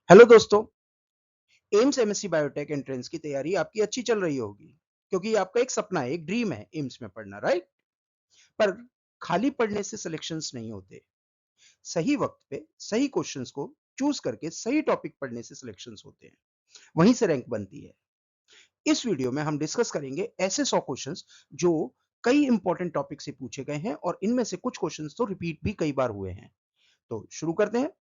Hello दोस्तों। AIIMS MSc biotech entrance की तैयारी आपकी अच्छी चल रही होगी क्योंकि ये आपका एक सपना है, एक ड्रीम है एम्स में पढ़ना, राइट? पर खाली पढ़ने से सिलेक्शंस नहीं होते। सही वक्त पे सही क्वेश्चंस को चूज करके सही टॉपिक पढ़ने से सिलेक्शंस होते हैं, वहीं से रैंक बनती है। इस वीडियो में हम डिस्कस करेंगे ऐसे 100 क्वेश्चंस जो कई इंपॉर्टेंट टॉपिक से पूछे गए हैं और इनमें से कुछ क्वेश्चंस तो रिपीट भी कई बार हुए हैं। तो शुरू करते हैं।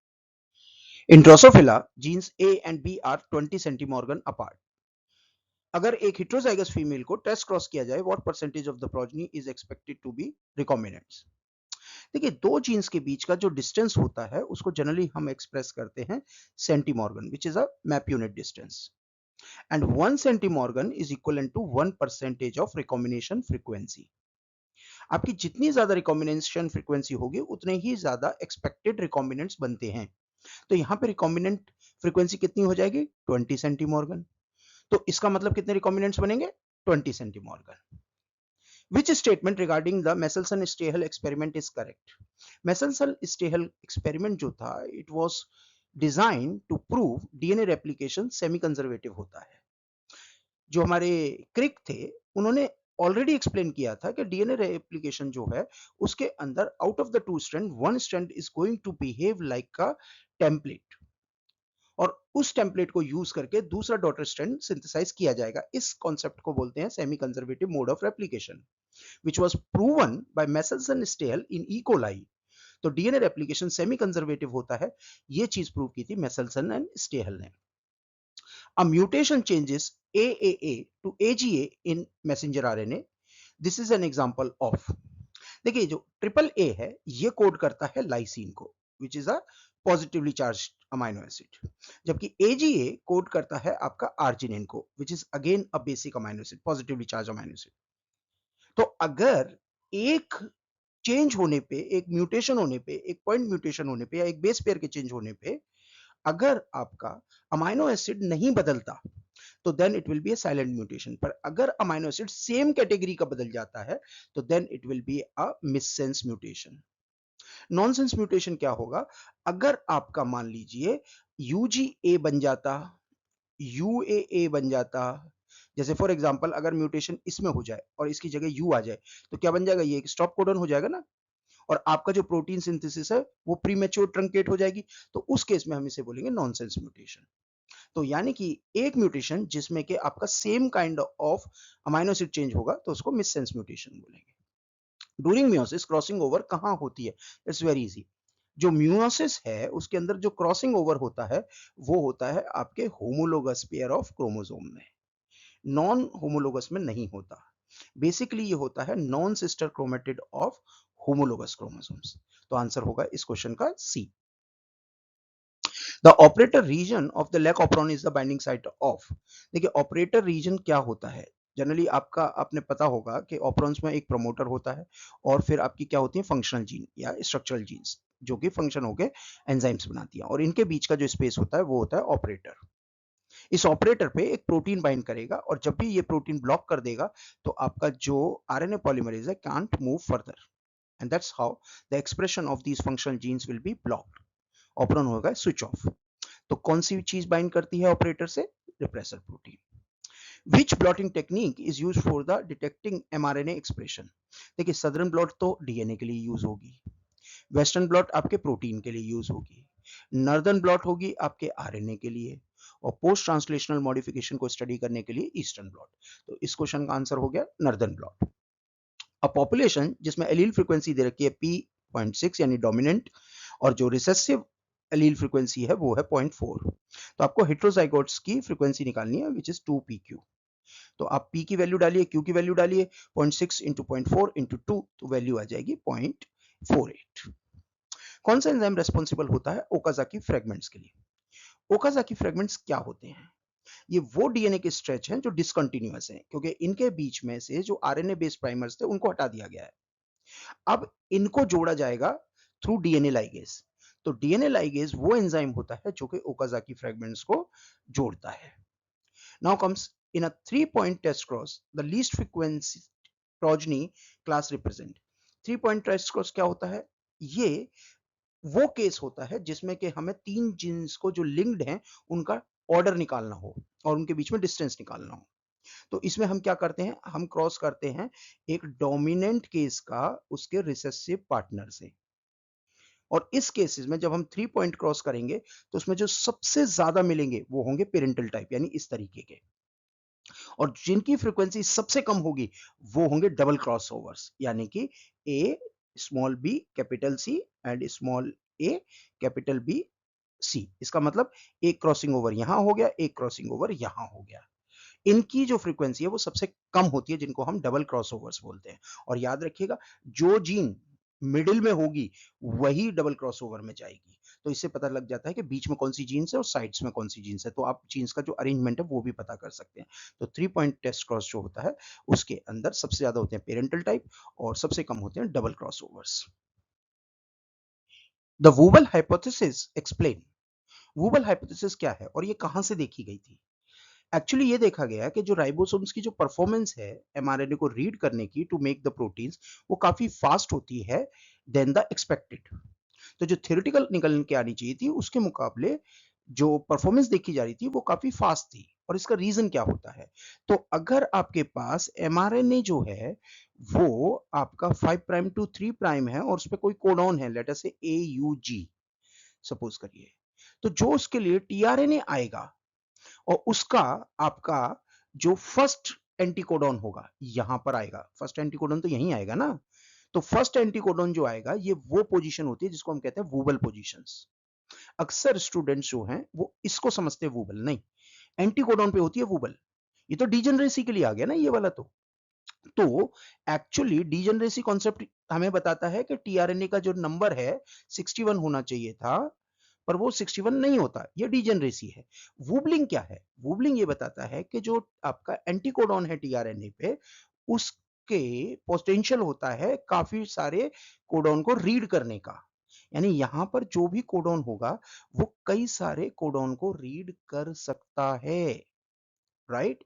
In Drosophila, genes A and B are 20 centimorgan apart. अगर एक heterozygous फीमेल को टेस्ट क्रॉस किया जाए, what percentage of the progeny is expected to be recombinants? देखिए, दो जीन्स के बीच का जो डिस्टेंस होता है उसको जनरली हम एक्सप्रेस करते हैं centimorgan, which is a map unit distance, and 1 centimorgan is equal to 1% of recombination frequency. आपकी जितनी ज्यादा रिकॉम्बिनेशन फ्रीक्वेंसी होगी उतने ही ज्यादा एक्सपेक्टेड रिकॉम्बिनेंट्स बनते हैं। तो यहाँ पे रिकॉम्बिनेंट फ्रीक्वेंसी कितनी हो जाएगी? 20 सेंटीमॉर्गन। तो इसका मतलब कितने रिकॉम्बिनेंट्स बनेंगे? 20 सेंटीमॉर्गन। Which statement regarding the Michelson-Stahel experiment is correct? Michelson-Stahel experiment जो था, it was designed to prove DNA replication semi conservative होता है। जो हमारे क्रिक थे उन्होंने ऑलरेडी एक्सप्लेन किया था कि डीएनए रेप्लिकेशन जो है उसके अंदर out of the two strand one strand is going to behave like a template, और उस टेम्पलेट को यूज करके दूसरा डॉटर स्ट्रैंड सिंथेसाइज किया जाएगा। इस कॉन्सेप्ट को बोलते हैं semi conservative mode of replication, which was proven by Meselson Stahl in E coli. तो डीएनए रेप्लिकेशन सेमी कंजर्वेटिव होता है, ये चीज प्रूव की थी मेसेल्सन एंड स्टेहल ने। A mutation changes AAA to AGA in messenger RNA. This is an example of, देखिए जो ट्रिपल ए है ये कोड करता है लाइसिन को, विच is a positively charge amino acid, जबकि एजीए कोड करता है आपका आर्जिनिन को, which is again a basic amino acid, positively charge amino acid. तो अगर एक चेंज होने पे, एक म्यूटेशन होने पे, एक पॉइंट म्यूटेशन होने पे या एक बेस पेयर के चेंज होने पे अगर आपका अमाइनो एसिड नहीं बदलता तो then it will be a silent mutation. पर अगर अमाइनो एसिड सेम कैटेगरी का बदल जाता है तो then it will be a missense mutation. Nonsense mutation क्या होगा? अगर आपका मान लीजिए यूजीए बन जाता, यूएए बन जाता, जैसे फॉर एग्जांपल अगर म्यूटेशन इसमें हो जाए और इसकी जगह यू आ जाए तो क्या बन जाएगा? ये एक स्टॉप कोडन हो जाएगा ना, और आपका जो प्रोटीन सिंथेसिस है वो प्रीमेच्योर ट्रंकेट हो जाएगी। तो उस केस में हम इसे बोलेंगे नॉनसेंस म्यूटेशन। तो यानी कि एक म्यूटेशन जिसमें कि आपका same kind of amino acid change होगा तो उसको मिससेंस म्यूटेशन बोलेंगे। ड्यूरिंग मियोसिस क्रॉसिंग ओवर कहां होती है? It's very easy. जो मियोसिस है उसके अंदर जो क्रॉसिंग ओवर होता है वो होता है आपके होमोलोगस पेयर ऑफ क्रोमोसोम में, नॉन होमोलोगस में नहीं होता। बेसिकली ये होता है non sister chromatid of homologous chromosomes. तो आंसर होगा इस क्वेश्चन का C. The operator region of the lac operon is the binding site of. देखिए ऑपरेटर रीजन क्या होता है? जनरली आपका आपने पता होगा कि ऑपरॉन्स में एक प्रमोटर होता है और फिर आपकी क्या होती है? फंक्शनल जीन या स्ट्रक्चरल जीन्स जो कि फंक्शन होकर एंजाइम्स बनाती हैं, और इनके बीच का जो स्पेस होता है वो होता है ऑपरेटर। इस ऑपरेटर पे एक प्रोटीन बाइंड करेगा और जब भी ये प्रोटीन ब्लॉक कर देगा तो आपका जो आरएनए पॉलीमरेज है can't move further, and that's how the expression of these functional genes will be blocked. Operon होगा स्विच ऑफ। तो कौन सी चीज बाइंड करती है ऑपरेटर से? Repressor protein. Which blotting technique is use for the detecting mRNA expression? देखिए southern blot तो डीएनए के लिए यूज होगी, वेस्टर्न ब्लॉट आपके प्रोटीन के लिए यूज होगी, नॉर्दर्न ब्लॉट होगी आपके आरएनए के लिए, और पोस्ट ट्रांसलेशनल मॉडिफिकेशन को स्टडी करने के लिए ईस्टर्न ब्लॉट। तो इस क्वेश्चन का आंसर हो गया नॉर्दर्न ब्लॉट। अ पॉपुलेशन जिसमें एलील फ्रीक्वेंसी दे रखी है p.6 यानी डोमिनेंट, और जो रिसेसिव एलील फ्रीक्वेंसी है वो है 0.4। तो आपको हेट्रोजाइगोट्स की फ्रीक्वेंसी निकालनी है विच इज 2pq। तो आप p की वैल्यू डालिए, q की वैल्यू डालिए, 0.6 इंटू 0.4 इंटू 2, तो वैल्यू आ जाएगी 0.48। कौन सा एंजाइम रेस्पॉन्सिबल होता है ओकाजाकी फ्रेगमेंट्स के लिए? ओकाजाकी फ्रेगमेंट्स क्या होते हैं? ये वो डीएनए के स्ट्रेच हैं जो डिसकंटिन्यूअस हैं क्योंकि इनके बीच में से जो आरएनए बेस्ड प्राइमर्स थे उनको हटा दिया गया है। अब इनको जोड़ा जाएगा थ्रू डीएनए लाइगेज। तो डीएनए लाइगेज वो एंजाइम होता है जो कि ओकाजाकी फ्रेगमेंट्स को जोड़ता है। Now comes in a 3 point test cross the least frequency progeny class represent. 3 point test cross क्या होता है? ये वो केस होता है जिसमें कि हमें 3 जीन्स को जो लिंक्ड हैं उनका ऑर्डर निकालना हो और उनके बीच में डिस्टेंस निकालना हो। तो इसमें हम क्या करते हैं, हम क्रॉस करते हैं एक डोमिनेंट केस का उसके रिसेसिव पार्टनर से। और इस केसेस में जब हम 3 पॉइंट क्रॉस करेंगे तो उसमें जो सबसे ज्यादा मिलेंगे वो होंगे पेरेंटल टाइप, यानी इस तरीके के। और जिनकी फ्रीक्वेंसी सबसे कम होगी वो होंगे डबल क्रॉसओवर्स, यानी कि a small b capital c and small A capital b c. इसका मतलब एक क्रॉसिंग ओवर यहां हो गया, एक क्रॉसिंग ओवर यहां हो गया। इनकी जो फ्रीक्वेंसी है वो सबसे कम होती है, जिनको हम डबल क्रॉसओवर्स बोलते हैं। और याद रखिएगा, जो जीन मिडिल में होगी वही डबल क्रॉसओवर में जाएगी। तो इससे पता लग जाता है कि बीच में कौन सी जीन्स है और साइड्स में कौन सी जीन्स है, तो आप जीन्स का जो अरेंजमेंट है वो भी पता कर सकते हैं। तो 3 पॉइंट टेस्ट क्रॉस जो होता है उसके अंदर सबसे ज्यादा होते हैं पेरेंटल टाइप और सबसे कम होते हैं double crossovers. The wobble hypothesis explain. Wobble hypothesis क्या है और ये कहां से देखी गई थी? एक्चुअली ये देखा गया कि जो राइबोसोम्स की जो परफॉर्मेंस है एमआरएनए को रीड करने की टू मेक द प्रोटीन्स, वो काफी फास्ट होती है देन द एक्सपेक्टेड। तो जो थ्योरेटिकल निकल के आनी चाहिए थी उसके मुकाबले जो परफॉर्मेंस देखी जा रही थी वो काफी फास्ट थी। और इसका रीजन क्या होता है? तो अगर आपके पास एमआरएनए जो है वो आपका 5 प्राइम टू 3 प्राइम है और उस पर कोई कोडॉन है, लेटर से ए यू जी सपोज करिए, तो जो उसके लिए टीआरएनए आएगा और उसका आपका जो फर्स्ट एंटीकोडॉन होगा यहां पर आएगा। फर्स्ट एंटीकोडॉन तो यहीं आएगा ना। तो फर्स्ट एंटीकोडॉन जो आएगा ये वो पोजीशन होती है जिसको हम कहते हैं वूबल पोजीशंस। अक्सर स्टूडेंट्स जो हैं वो इसको समझते हैं वूबल, नहीं, एंटीकोडॉन पे होती है वूबल। ये तो डीजनरेसी के लिए आ गया ना ये वाला। तो एक्चुअली डीजनरेसी कॉन्सेप्ट हमें बताता है कि टीआरएनए का जो नंबर है 61 होना चाहिए था, पर वो 61 नहीं होता, ये डीजनरेसी है। वूबलिंग क्या है? वूबलिंग ये बताता है कि जो आपका एंटीकोडॉन है टीआरएनए पे, उसके पोटेंशियल होता है काफी सारे कोडॉन को रीड करने का। यानी यहां पर जो भी कोडॉन होगा वो कई सारे कोडॉन को रीड कर सकता है, राइट?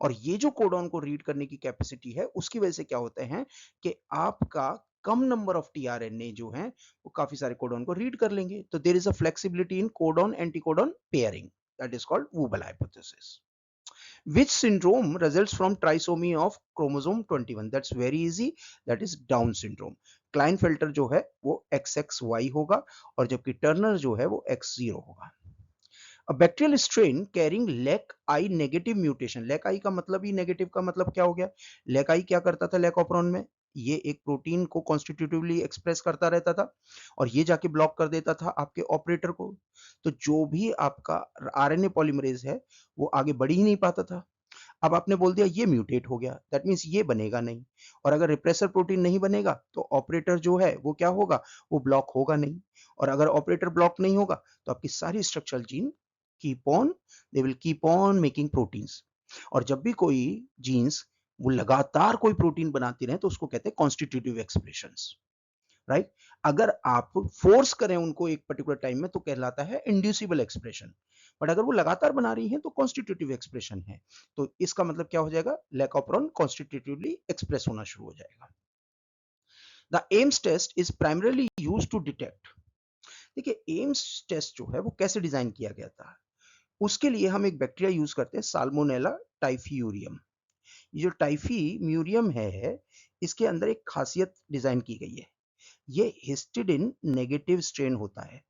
और ये जो कोडॉन को रीड करने की कैपेसिटी है उसकी वजह से क्या होते हैं कि आपका कम नंबर ऑफ टीआरएनए जो है वो काफी सारे कोडॉन को रीड कर लेंगे। तो there is a flexibility in codon anticodon pairing, that is called wobble hypothesis. Which syndrome results from trisomy of chromosome 21? That's very easy, that is Down syndrome. Klinefelter जो है वो XXY होगा और जबकि टर्नर जो है वो X0 होगा। A bacterial strain carrying LAC-I negative mutation, LAC-I का मतलब ही नेगेटिव का मतलब क्या हो गया? LAC-I क्या करता था लैक ऑपरॉन में? ये एक प्रोटीन को कॉन्स्टिट्यूटिवली एक्सप्रेस करता रहता था और ये जाके ब्लॉक कर देता था आपके ऑपरेटर को। तो जो भी आपका आरएनए पॉलीमरेज है वो आगे बढ़ ही नहीं पाता था। अब आपने बोल दिया ये म्यूटेट हो गया, दैट मीन्स ये बनेगा नहीं। और अगर रिप्रेसर प्रोटीन नहीं बनेगा तो ऑपरेटर जो है वो क्या होगा? वो ब्लॉक होगा नहीं। और अगर ऑपरेटर ब्लॉक नहीं होगा तो आपकी सारी structural gene keep on, they will keep on making proteins. और जब भी कोई जीन्स वो लगातार कोई प्रोटीन बनाती रहे तो उसको कहते हैं कॉन्स्टिट्यूटिव एक्सप्रेशंस, राइट? अगर आप फोर्स करें उनको एक पर्टिकुलर टाइम में तो कहलाता है इंड्यूसिबल एक्सप्रेशन। बट अगर वो लगातार बना रही है तो कॉन्स्टिट्यूटिव एक्सप्रेशन है। तो इसका मतलब क्या हो जाएगा? लैकोप्रोन कॉन्स्टिट्यूटिवली एक्सप्रेस होना शुरू हो जाएगा। The Ames test is primarily used to detect. देखिए एम्स टेस्ट जो है वो कैसे डिजाइन किया गया था? उसके लिए हम एक बैक्टीरिया यूज करते हैं, साल्मोनेला टाइफियूरियम। ये जो टाइफिम्यूरियम है इसके अंदर एक खासियत डिजाइन की गई है। ये हिस्टिडिन नेगेटिव स्ट्रेन होता है,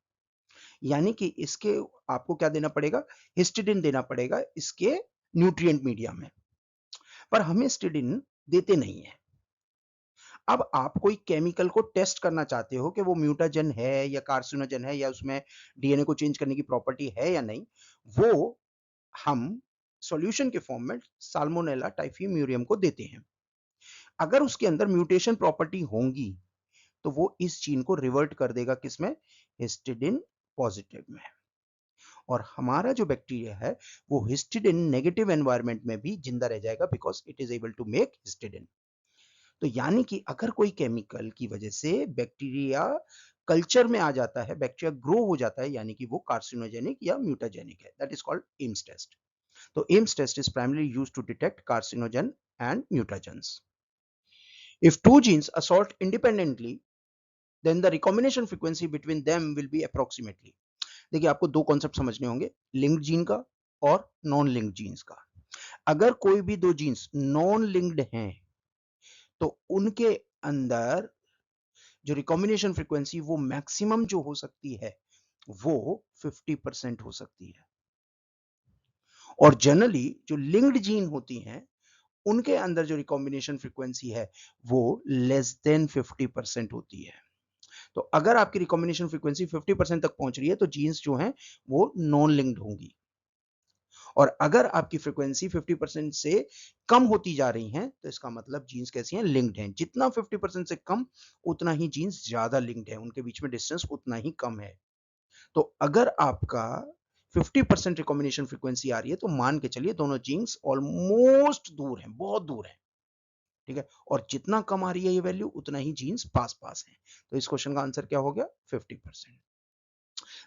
यानी कि इसके आपको क्या देना पड़ेगा? हिस्टिडिन देना पड़ेगा इसके न्यूट्रिएंट मीडिया में। पर हम हिस्टिडिन देते नहीं है। अब आप कोई केमिकल को टेस्ट करना चाहते हो कि वो म्यूटाजन है या कार्सिनोजन है या उसमें डीएनए को चेंज करने की प्रॉपर्टी है या नहीं, वो हम सॉल्यूशन के फॉर्म में साल्मोनेला टाइफिम्यूरियम को देते हैं। अगर उसके अंदर म्यूटेशन प्रॉपर्टी होंगी तो वो इस जीन को रिवर्ट कर देगा किसमें? हिस्टिडिन पॉजिटिव में। और हमारा जो बैक्टीरिया है वो हिस्टिडिन नेगेटिव एनवायरनमेंट में भी जिंदा रह जाएगा because it is able to make histidine. तो यानी कि अगर कोई केमिकल की वजह से बैक्टीरिया कल्चर में आ जाता है, बैक्टीरिया ग्रो हो जाता है, यानी कि वो कार्सिनोजेनिक या म्यूटाजेनिक है, that is called Ames test. तो Ames test is primarily used to detect carcinogen and mutagens. If two genes assort independently, then the recombination frequency between them will be approximately. देखिए आपको दो concept समझने होंगे, linked gene का और non linked genes का। अगर कोई भी दो जीन्स नॉन लिंक्ड हैं तो उनके अंदर जो रिकॉम्बिनेशन फ्रीक्वेंसी वो मैक्सिमम जो हो सकती है वो 50% हो सकती है, और जनरली जो लिंक्ड जीन होती हैं उनके अंदर जो रिकॉम्बिनेशन फ्रीक्वेंसी है वो लेस देन 50% होती है। तो अगर आपकी रिकॉम्बिनेशन फ्रीक्वेंसी 50% तक पहुंच रही है तो जीन्स जो हैं वो नॉन लिंक्ड होंगी, और अगर आपकी फ्रीक्वेंसी 50% से कम होती जा रही हैं तो इसका मतलब जीन्स कैसी हैं, लिंक्ड हैं। जितना 50% से कम उतना ही जीन्स ज्यादा लिंक्ड है, उनके बीच में डिस्टेंस उतना ही कम है। तो अगर आपका 50% रिकॉम्बिनेशन फ्रीक्वेंसी आ रही है तो मान के चलिए दोनों जीन्स ऑलमोस्ट दूर हैं, बहुत दूर है, ठीक है, और जितना कम आ रही है ये वैल्यू उतना ही जीन्स पास पास है। तो इस क्वेश्चन का आंसर क्या हो गया, 50%।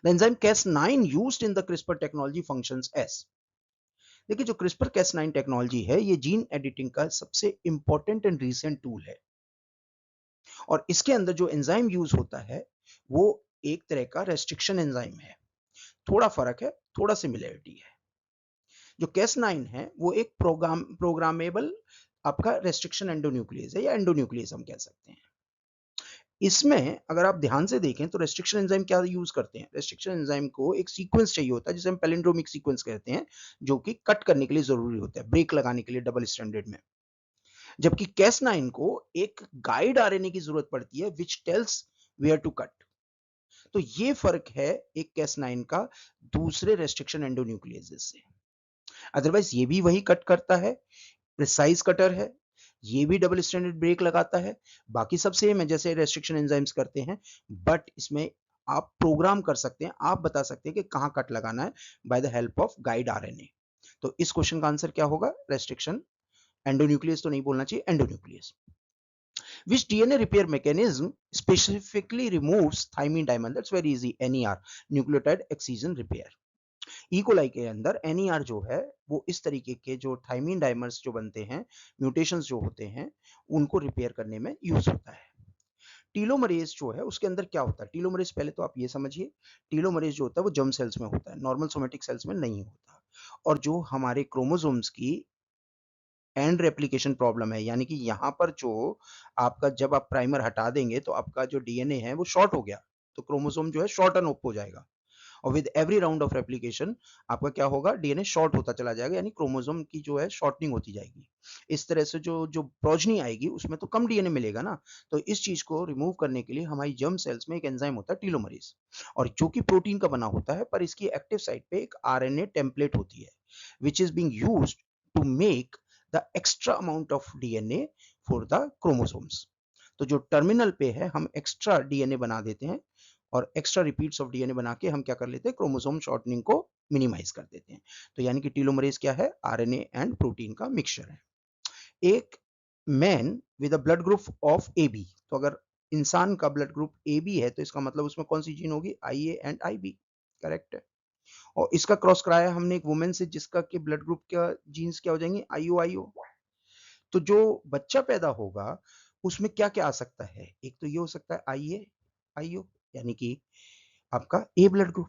The enzyme Cas9 used in the CRISPR technology functions as, देखिए जो CRISPR Cas9 टेक्नोलॉजी है ये जीन एडिटिंग का सबसे इंपॉर्टेंट एंड रीसेंट टूल है, और इसके अंदर जो एंजाइम यूज होता है वो एक तरह का रेस्ट्रिक्शन एंजाइम है। थोड़ा फर्क है, थोड़ा सिमिलरिटी है। जो Cas9 है वो एक प्रोग्रामेबल आपका रेस्ट्रिक्शन एंडोन्यूक्लियस है, या एंडोन्यूक्लियस हम कह सकते हैं। इसमें अगर आप ध्यान से देखें तो रेस्ट्रिक्शन एंजाइम क्या यूज करते हैं, रेस्ट्रिक्शन एंजाइम को एक सीक्वेंस चाहिए होता है जिसे हम पैलिंड्रोमिक सीक्वेंस कहते हैं, जो कि कट करने के लिए जरूरी होता है, ब्रेक लगाने के लिए डबल स्टैंडर्ड में। जबकि Cas9 को एक गाइड आरएनए की जरूरत पड़ती है which tells where to cut. तो ये फर्क है एक Cas9 का दूसरे रेस्ट्रिक्शन एंडोन्यूक्लियस से। अदरवाइज ये भी वही कट करता है, प्रिसाइज कटर है, ये भी डबल स्टैंडर्ड ब्रेक लगाता है, बाकी सब सेम है जैसे रेस्ट्रिक्शन एंजाइम्स करते हैं, बट इसमें आप प्रोग्राम कर सकते हैं, आप बता सकते हैं कि कहां कट लगाना है by the help of guide RNA. तो इस क्वेश्चन का आंसर क्या होगा, रेस्ट्रिक्शन एंडोन्यूक्लियस तो नहीं बोलना चाहिए, endonuclease. Which DNA repair mechanism specifically removes thymine dimer? That's very easy, NER, nucleotide excision repair. E coli के अंदर NER जो है वो इस तरीके के जो थाइमीन डाइमर्स जो बनते हैं, म्यूटेशंस जो होते हैं, उनको रिपेयर करने में यूज होता है। टीलोमरेज जो है उसके अंदर क्या होता है, टीलोमरेज पहले तो आप ये समझिए, टीलोमरेज जो होता है वो जर्म सेल्स में होता है, नॉर्मल सोमेटिक सेल्स में नहीं होता। और जो हमारे क्रोमोसोम्स की एंड रेप्लिकेशन प्रॉब्लम है, यानी कि यहाँ पर जो आपका जब आप प्राइमर हटा देंगे तो आपका जो डीएनए है वो शॉर्ट हो गया, तो क्रोमोसोम जो है शॉर्टन अप हो जाएगा, और with every round of replication आपका क्या होगा, डीएनए शॉर्ट होता चला जाएगा, यानी क्रोमोसोम की जो है शॉर्टनिंग होती जाएगी। इस तरह से जो जो प्रोजनी आएगी उसमें तो कम डीएनए मिलेगा ना। तो इस चीज को रिमूव करने के लिए हमारी जर्म सेल्स में एक एंजाइम होता है टीलोमरेज, और जो कि प्रोटीन का बना होता है, पर इसकी एक्टिव साइट पे एक आरएनए टेम्पलेट होती है which is being used to make the extra amount of DNA for the chromosomes. तो जो टर्मिनल पे है हम एक्स्ट्रा डीएनए बना देते हैं, और एक्स्ट्रा रिपीट्स ऑफ डीएनए बना के हम क्या कर लेते हैं, क्रोमोसोम शॉर्टनिंग को मिनिमाइज कर देते हैं। तो यानी कि टीलोमरेज क्या है, आरएनए एंड प्रोटीन का मिक्सचर है। एक man with a blood group of A B, तो अगर इंसान का ब्लड ग्रुप ए बी है तो इसका मतलब उसमें कौन सी जीन होगी, I A and I B, correct है। और इसका क्रॉस कराया हमने एक वुमेन से जिसका के ब्लड ग्रुप का जीन्स क्या हो जाएंगे, आई ओ। तो जो बच्चा पैदा होगा उसमें क्या क्या आ सकता है, एक तो ये हो सकता है आई ए आई ओ, यानी कि आपका ए ब्लड ग्रुप।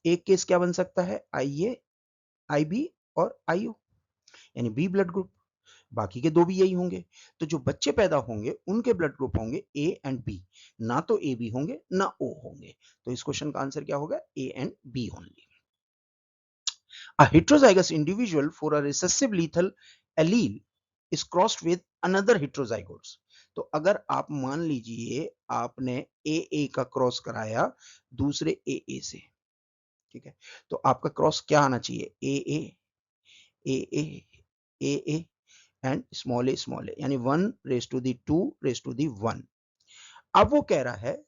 एक केस क्या बन सकता है, आई ए आई बी और आई ओ, यानी बी ब्लड ग्रुप। बाकी के दो भी यही होंगे। तो जो बच्चे पैदा होंगे उनके ब्लड ग्रुप होंगे ए एंड बी, ना तो ए बी होंगे ना ओ होंगे। तो इस क्वेश्चन का आंसर क्या होगा, A and B only. A heterozygous individual for a recessive lethal allele is crossed with another heterozygotes. तो अगर आप मान लीजिए आपने ए का क्रॉस कराया दूसरे ए से, ठीक है, तो आपका क्रॉस क्या आना चाहिए, ए एंड स्मॉल ए, यानी 1:2:1। अब वो कह रहा है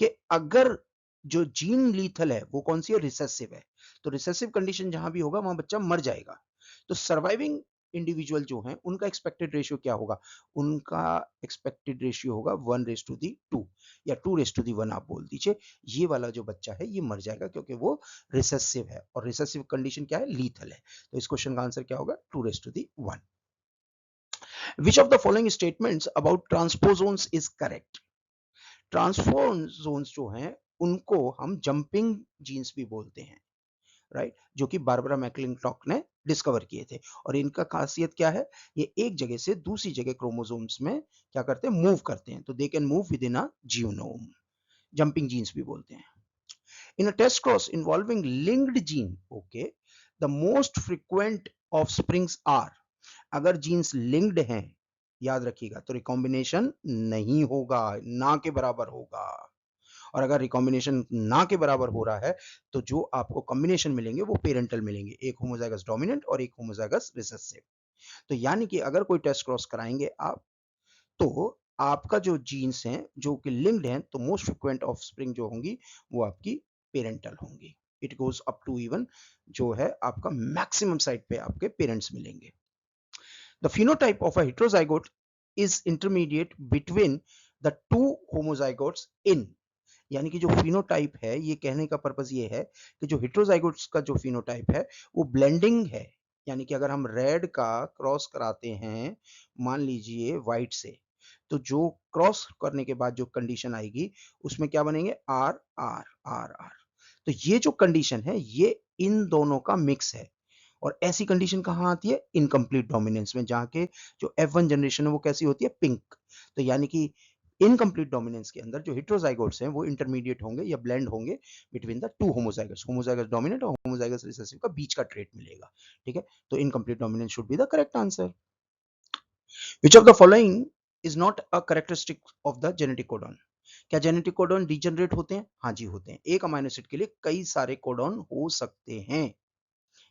कि अगर जो जीन लीथल है वो कौन सी है, रिसेसिव है, तो रिसेसिव कंडीशन जहां भी होगा वहां बच्चा मर जाएगा। तो सर्वाइविंग इंडिविजुअल जो है उनका एक्सपेक्टेड रेशियो क्या होगा, उनका एक्सपेक्टेड रेशियो होगा 1:2 या 2:1 आप बोल दीजिए। ये वाला जो बच्चा है ये मर जाएगा क्योंकि वो रिसेसिव है, और रिसेसिव कंडीशन क्या है, लीथल है। तो इस क्वेश्चन का आंसर क्या होगा, 2:1। Which of the following statements about transposons is correct? Transposons जो हैं उनको हम जंपिंग जीन्स भी बोलते हैं, राइट, जो कि बारबरा मैकलिंटॉक ने डिस्कवर किए थे। और इनका खासियत क्या है, ये एक जगह से दूसरी जगह क्रोमोसोम्स में क्या करते हैं, मूव करते हैं, तो they can move within a genome, jumping genes भी बोलते हैं। In a test cross involving linked gene, okay, the most frequent offsprings are, अगर जीन्स लिंक्ड हैं, याद रखिएगा, तो रिकॉम्बिनेशन नहीं होगा, ना के बराबर होगा। और अगर रिकॉम्बिनेशन ना के बराबर हो रहा है तो जो आपको कॉम्बिनेशन मिलेंगे वो पेरेंटल मिलेंगे, एक होमोजाइगस डोमिनेंट और एक होमोजाइगस रिसेसिव। तो यानी कि अगर कोई टेस्ट क्रॉस कराएंगे आप, तो आपका जो जीन्स हैं जो कि लिंक्ड हैं, तो मोस्ट फ्रिक्वेंट ऑफस्प्रिंग जो होंगी वो आपकी पेरेंटल होंगी। It goes up to even जो है आपका मैक्सिमम साइड पे आपके पेरेंट्स मिलेंगे। The phenotype of a heterozygote is intermediate between the two homozygotes in, यानी कि जो फिनोटाइप है, ये कहने का पर्पस ये है कि जो हेटेरोजाइगोट्स का जो फिनोटाइप है वो ब्लेंडिंग है। यानी कि अगर हम रेड का क्रॉस कराते हैं मान लीजिए व्हाइट से, तो जो क्रॉस करने के बाद जो कंडीशन आएगी उसमें क्या बनेंगे, आर आर आर आर। तो ये जो कंडीशन है ये इन दोनों का मिक्स है। और ऐसी कंडीशन कहाँ आती है, इनकम्प्लीट डोमिनेंस में, जहाँ के जो F1 जनरेशन है वो कैसी होती है, पिंक। तो यानी कि इनकम्प्लीट डोमिनेंस के अंदर जो हेटेरोजाइगोट्स हैं वो इंटरमीडिएट होंगे या ब्लेंड होंगे between the to homozygous, homozygous dominant और होमोजाइगस रिसेसिव का बीच का ट्रेट मिलेगा। ठीक है, तो incomplete dominance should be the correct answer. Which of the following is not a characteristic of the genetic codon. क्या जेनेटिक कोडॉन डिजनरेट होते हैं, हाँ जी होते हैं। एक अमाइनो एसिड के लिए कई सारे कोडॉन हो सकते हैं,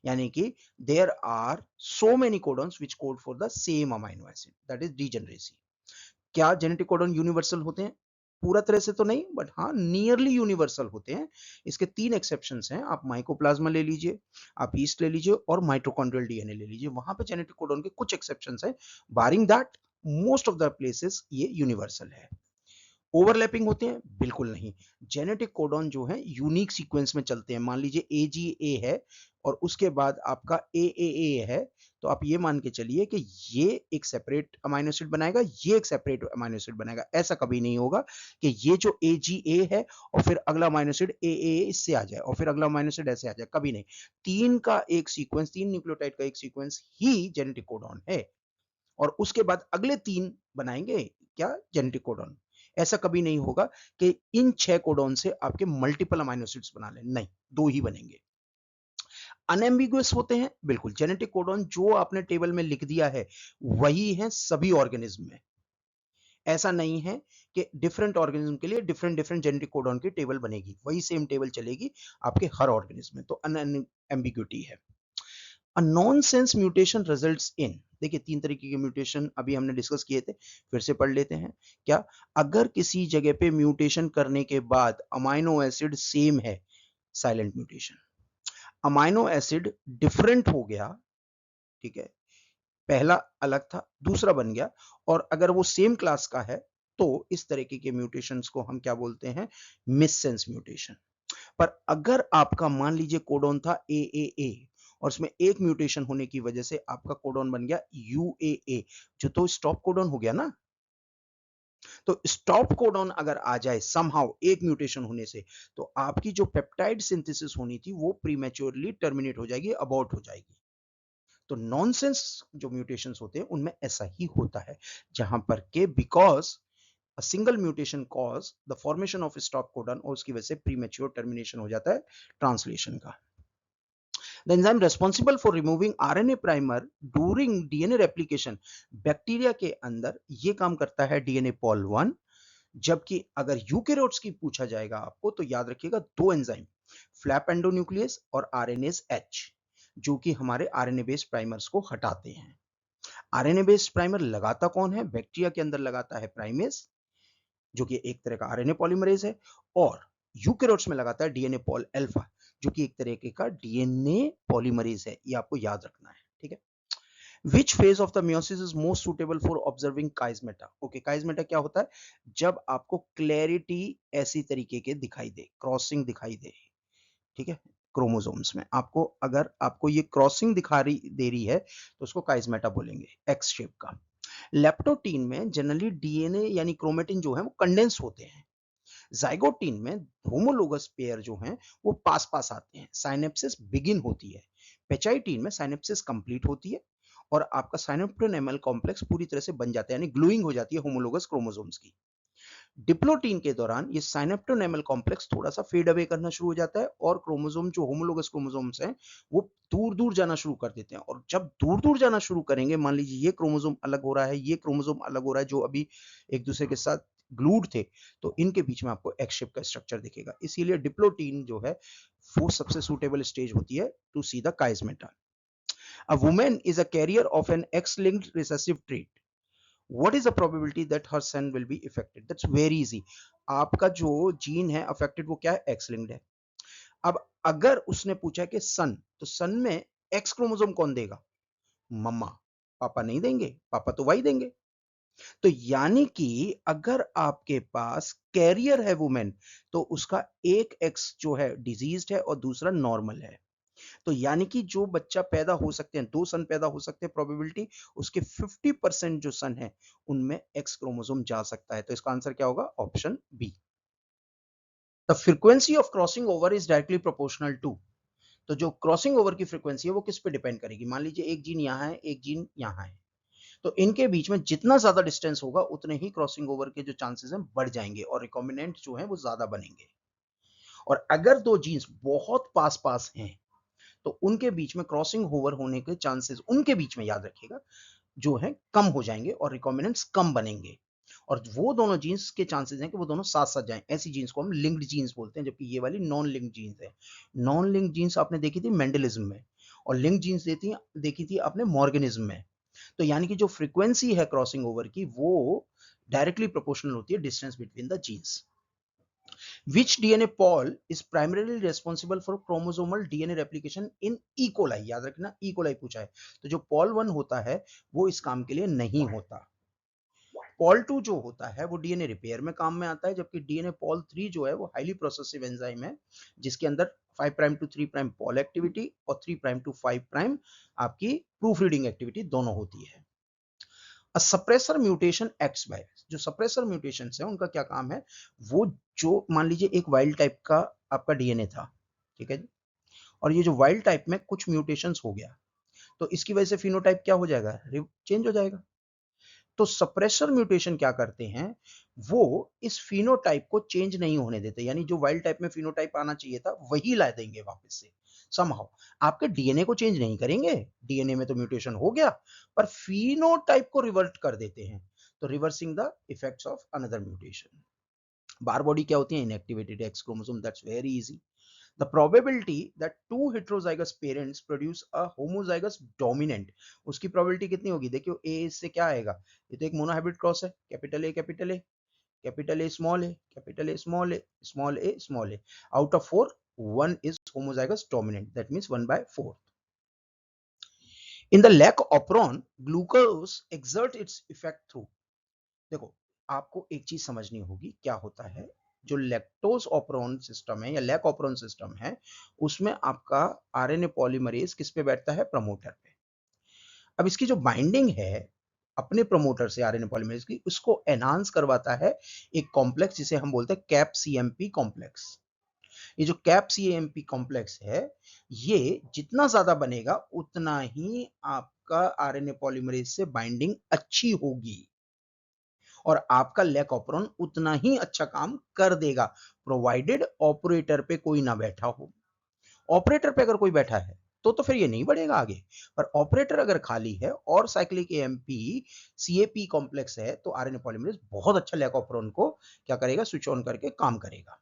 यानी कि there are so many codons which code for the same amino acid, that is degeneracy. क्या जेनेटिक कोडॉन यूनिवर्सल होते हैं, पूरा तरह से तो नहीं, बट हाँ नियरली यूनिवर्सल होते हैं। इसके तीन एक्सेप्शंस हैं, आप माइकोप्लाज्मा ले लीजिए, आप ईस्ट ले लीजिए और माइटोकॉन्ड्रियल डीएनए ले लीजिए, वहां पे जेनेटिक कोडॉन के कुछ एक्सेप्शंस हैं। Barring that most of the places ये यूनिवर्सल है। ओवरलैपिंग होते हैं, बिल्कुल नहीं। जेनेटिक कोडॉन जो है यूनिक सीक्वेंस में चलते हैं, मान लीजिए AGA है और उसके बाद आपका AAA है, तो आप ये मान के चलिए कि ये एक सेपरेट अमाइनो एसिड बनाएगा, ये एक सेपरेट अमाइनो एसिड बनाएगा। ऐसा कभी नहीं होगा कि ये जो AGA है और फिर अगला अमाइनो एसिड AAA इससे आ जाए और फिर अगला अमाइनो एसिड ऐसे आ जाए, कभी नहीं। तीन का एक सीक्वेंस, तीन न्यूक्लियोटाइड का एक सीक्वेंस ही जेनेटिक कोडॉन है और उसके बाद अगले तीन बनाएंगे क्या, जेनेटिक कोडॉन। ऐसा कभी नहीं होगा कि इन 6 कोडॉन से आपके मल्टीपल अमाइनो एसिड्स बना लें, नहीं, दो ही बनेंगे। अनएम्बिगुअस होते हैं, बिल्कुल। जेनेटिक कोडॉन जो आपने टेबल में लिख दिया है वही है सभी ऑर्गेनिज्म में। ऐसा नहीं है कि डिफरेंट ऑर्गेनिज्म के लिए डिफरेंट डिफरेंट जेनेटिक कोडॉन की टेबल बनेगी, वही सेम टेबल चलेगी आपके हर ऑर्गेनिज्म में, तो अनएम्बिग्यूटी है। अ नॉनसेंस म्यूटेशन रिजल्ट्स इन, देखिए तीन तरीके के म्यूटेशन अभी हमने डिस्कस किए थे, फिर से पढ़ लेते हैं। क्या, अगर किसी जगह पे म्यूटेशन करने के बाद अमाइनो एसिड सेम है, silent mutation. Amino acid different हो गया, ठीक है, पहला अलग था दूसरा बन गया, और अगर वो सेम क्लास का है तो इस तरीके के म्यूटेशंस को हम क्या बोलते हैं, मिससेंस म्यूटेशन। पर अगर आपका मान लीजिए कोडॉन था AAA और उसमें एक म्यूटेशन होने की वजह से आपका कोडॉन बन गया UAA, जो तो स्टॉप कोडॉन हो गया ना। तो स्टॉप कोडॉन अगर आ जाए समहाउ एक म्यूटेशन होने से, तो आपकी जो पेप्टाइड सिंथेसिस होनी थी वो प्रीमेच्योरली टर्मिनेट हो जाएगी, अबॉर्ट हो जाएगी। तो नॉनसेंस जो म्यूटेशंस होते हैं उनमें ऐसा ही होता है, जहां पर के because a single mutation cause the formation of stop codon और उसकी वजह से premature termination हो जाता है ट्रांसलेशन का। The enzyme responsible for removing RNA primer during DNA replication, bacteria के अंदर ये काम करता है DNA pol 1, जबकि अगर यूकेरियोट्स की पूछा जाएगा आपको तो याद रखिएगा दो एंजाइम, फ्लैप एंडोन्यूक्लियस और RNase H, जो कि हमारे RNA बेस्ड प्राइमर्स को हटाते हैं। RNA बेस्ड प्राइमर लगाता कौन है, बैक्टीरिया के अंदर लगाता है प्राइमेस, जो कि एक तरह का आरएनए पॉलीमरेज है, और यूकेरियोट्स में लगाता है डीएनए पॉल अल्फा, जो कि एक तरीके का डीएनए पॉलीमरेज है, ये आपको याद रखना है, ठीक है। Which phase of the meiosis is most suitable for observing chiasmata? Okay, chiasmata क्या होता है, जब आपको क्लैरिटी ऐसी तरीके के दिखाई दे, क्रॉसिंग दिखाई दे, ठीक है, क्रोमोसोम्स में आपको, अगर आपको ये क्रॉसिंग दिखा रही दे रही है तो उसको काइजमेटा बोलेंगे, एक्स शेप का। लेप्टोटीन में जनरली डीएनए यानी क्रोमेटिन जो है वो कंडेंस होते हैं, जाइगोटीन में होमोलोगस पेयर जो हैं वो पास पास आते हैं, साइनेप्सिस बिगिन होती है। पेचाइटीन में साइनेप्सिस कंप्लीट होती है और आपका साइनेप्टोनेमल कॉम्प्लेक्स पूरी तरह से बन जाता है, यानी ग्लूइंग हो जाती है होमोलोगस क्रोमोसोम्स की। डिप्लोटीन के दौरान ये साइनेप्टोनेमल कॉम्प्लेक्स थोड़ा-सा फेड अवे करना शुरू हो जाता है और क्रोमोसोम जो होमोलोगस क्रोमोसोम्स हैं, वो दूर-दूर जाना शुरू कर देते हैं और जब दूर-दूर जाना शुरू करेंगे, मान लीजिए ये क्रोमोसोम अलग हो रहा है, ये क्रोमोसोम अलग हो रहा है, जो अभी एक-दूसरे के साथ ग्लूड थे, तो इनके बीच में आपको एक्स शेप का स्ट्रक्चर दिखेगा। इसीलिए डिप्लोटीन जो है, वो सबसे सूटेबल स्टेज होती है to see the chiasmata. A woman is a carrier of an X-linked recessive trait. What is the probability that her son will be affected? That's very easy. आपका जो जीन है affected वो क्या है? X linked है। अब अगर उसने पूछा कि सन, तो सन में एक्स क्रोमोसोम कौन देगा? मम्मा। पापा नहीं देंगे, पापा तो वाई देंगे। तो यानी कि अगर आपके पास कैरियर है वुमेन, तो उसका एक एक्स जो है डिजीज्ड है और दूसरा नॉर्मल है। तो यानी कि जो बच्चा पैदा हो सकते हैं, 2 सन पैदा हो सकते हैं, प्रोबेबिलिटी उसके 50% जो सन है उनमें एक्स क्रोमोसोम जा सकता है। तो इसका आंसर क्या होगा? Option B. The frequency of crossing over is directly proportional to. तो जो क्रॉसिंग ओवर की फ्रीक्वेंसी है वो किस पे डिपेंड करेगी? मान लीजिए एक जीन यहाँ है, एक जीन यहाँ है, तो इनके बीच में जितना ज्यादा डिस्टेंस होगा उतने ही क्रॉसिंग ओवर के जो चांसेस हैं बढ़ जाएंगे और रिकॉम्बिनेंट जो है वो ज्यादा बनेंगे। और अगर दो जीन्स बहुत पास पास हैं तो उनके बीच में क्रॉसिंग ओवर होने के चांसेस उनके बीच में, याद रखिएगा, जो है कम हो जाएंगे और रिकॉम्बिनेंट्स कम बनेंगे। और वो दोनों जीन्स के चांसेस हैं कि वो दोनों साथ साथ जाएं। ऐसी जीन्स को हम लिंक्ड जीन्स बोलते हैं, जबकि ये वाली नॉन लिंक्ड जीन्स है। नॉन लिंक्ड जीन्स आपने देखी थी मेंडलिज्म में, और लिंक्ड जीन्स देखी थी आपने मॉर्गेनिज्म में। तो यानी कि जो फ्रीक्वेंसी है क्रॉसिंग ओवर की वो डायरेक्टली प्रोपोर्शनल होती है distance between the genes. Which DNA pol is primarily responsible for chromosomal DNA replication in E. coli? याद रखना E. coli पूछा है, तो जो पॉल 1 होता है वो इस काम के लिए नहीं होता। पॉल 2 जो होता है वो डीएनए रिपेयर में काम में आता है, जबकि डीएनए पॉल 3 जो है वो हाईली प्रोसेसिव एंजाइम है, जिसके अंदर 5 prime to 3 prime pol activity और 3 प्राइम टू 5 प्राइम आपकी प्रूफ रीडिंग एक्टिविटी दोनों होती है। सप्रेसर म्यूटेशन एक्स बाय, जो सप्रेसर म्यूटेशन है उनका क्या काम है? वो जो मान लीजिए एक वाइल्ड टाइप का आपका डीएनए था, ठीक है जी, और ये जो वाइल्ड टाइप में कुछ म्यूटेशंस हो गया, तो इसकी वजह से फिनोटाइप क्या हो जाएगा? चेंज हो जाएगा। तो सप्रेसर म्यूटेशन क्या करते हैं? वो इस फिनोटाइप को चेंज नहीं होने देते, यानी जो वाइल्ड टाइप में फिनोटाइप आना चाहिए था वही ला देंगे वापस से समहाउ। आपके डीएनए को चेंज नहीं करेंगे, डीएनए में तो म्यूटेशन हो गया, पर फिनोटाइप को रिवर्ट कर देते हैं, तो reversing the effects of another mutation. Bar body क्या होती है? Inactivated x chromosome, that's very easy. The probability that two heterozygous parents produce a homozygous dominant, उसकी probability कितनी होगी? देखियो A इससे क्या आएगा? ये तो एक मोनोहाइब्रिड क्रॉस है, capital A capital A, capital A small a, capital A small a, small a small a, out of 4 one is homozygous dominant, that means 1 by 4. In the lac operon glucose exert its effect through, देखो आपको एक चीज समझनी होगी क्या होता है। जो लैक्टोज ऑपरॉन सिस्टम है या लैक ऑपरॉन सिस्टम है, उसमें आपका आरएनए पॉलीमरेज किस पे बैठता है? प्रमोटर पे। अब इसकी जो बाइंडिंग है अपने प्रमोटर से आरएनए पॉलीमरेज की, उसको एनहांस करवाता है एक कॉम्प्लेक्स जिसे हम बोलते हैं कैप सीएमपी कॉम्प्लेक्स। ये जो कैप सीएमपी कॉम्प्लेक्स है, ये जितना ज्यादा बनेगा उतना ही आपका आरएनए पॉलीमरेज से बाइंडिंग अच्छी होगी और आपका लैक ऑपरॉन उतना ही अच्छा काम कर देगा, प्रोवाइडेड ऑपरेटर पे कोई ना बैठा हो। ऑपरेटर पे अगर कोई बैठा है तो फिर ये नहीं बढ़ेगा आगे, पर ऑपरेटर अगर खाली है और साइक्लिक एएमपी सीएपी कॉम्प्लेक्स है, तो आरएनए पॉलीमरेज बहुत अच्छा लैक ऑपरॉन को क्या करेगा? स्विच ऑन करके काम करेगा।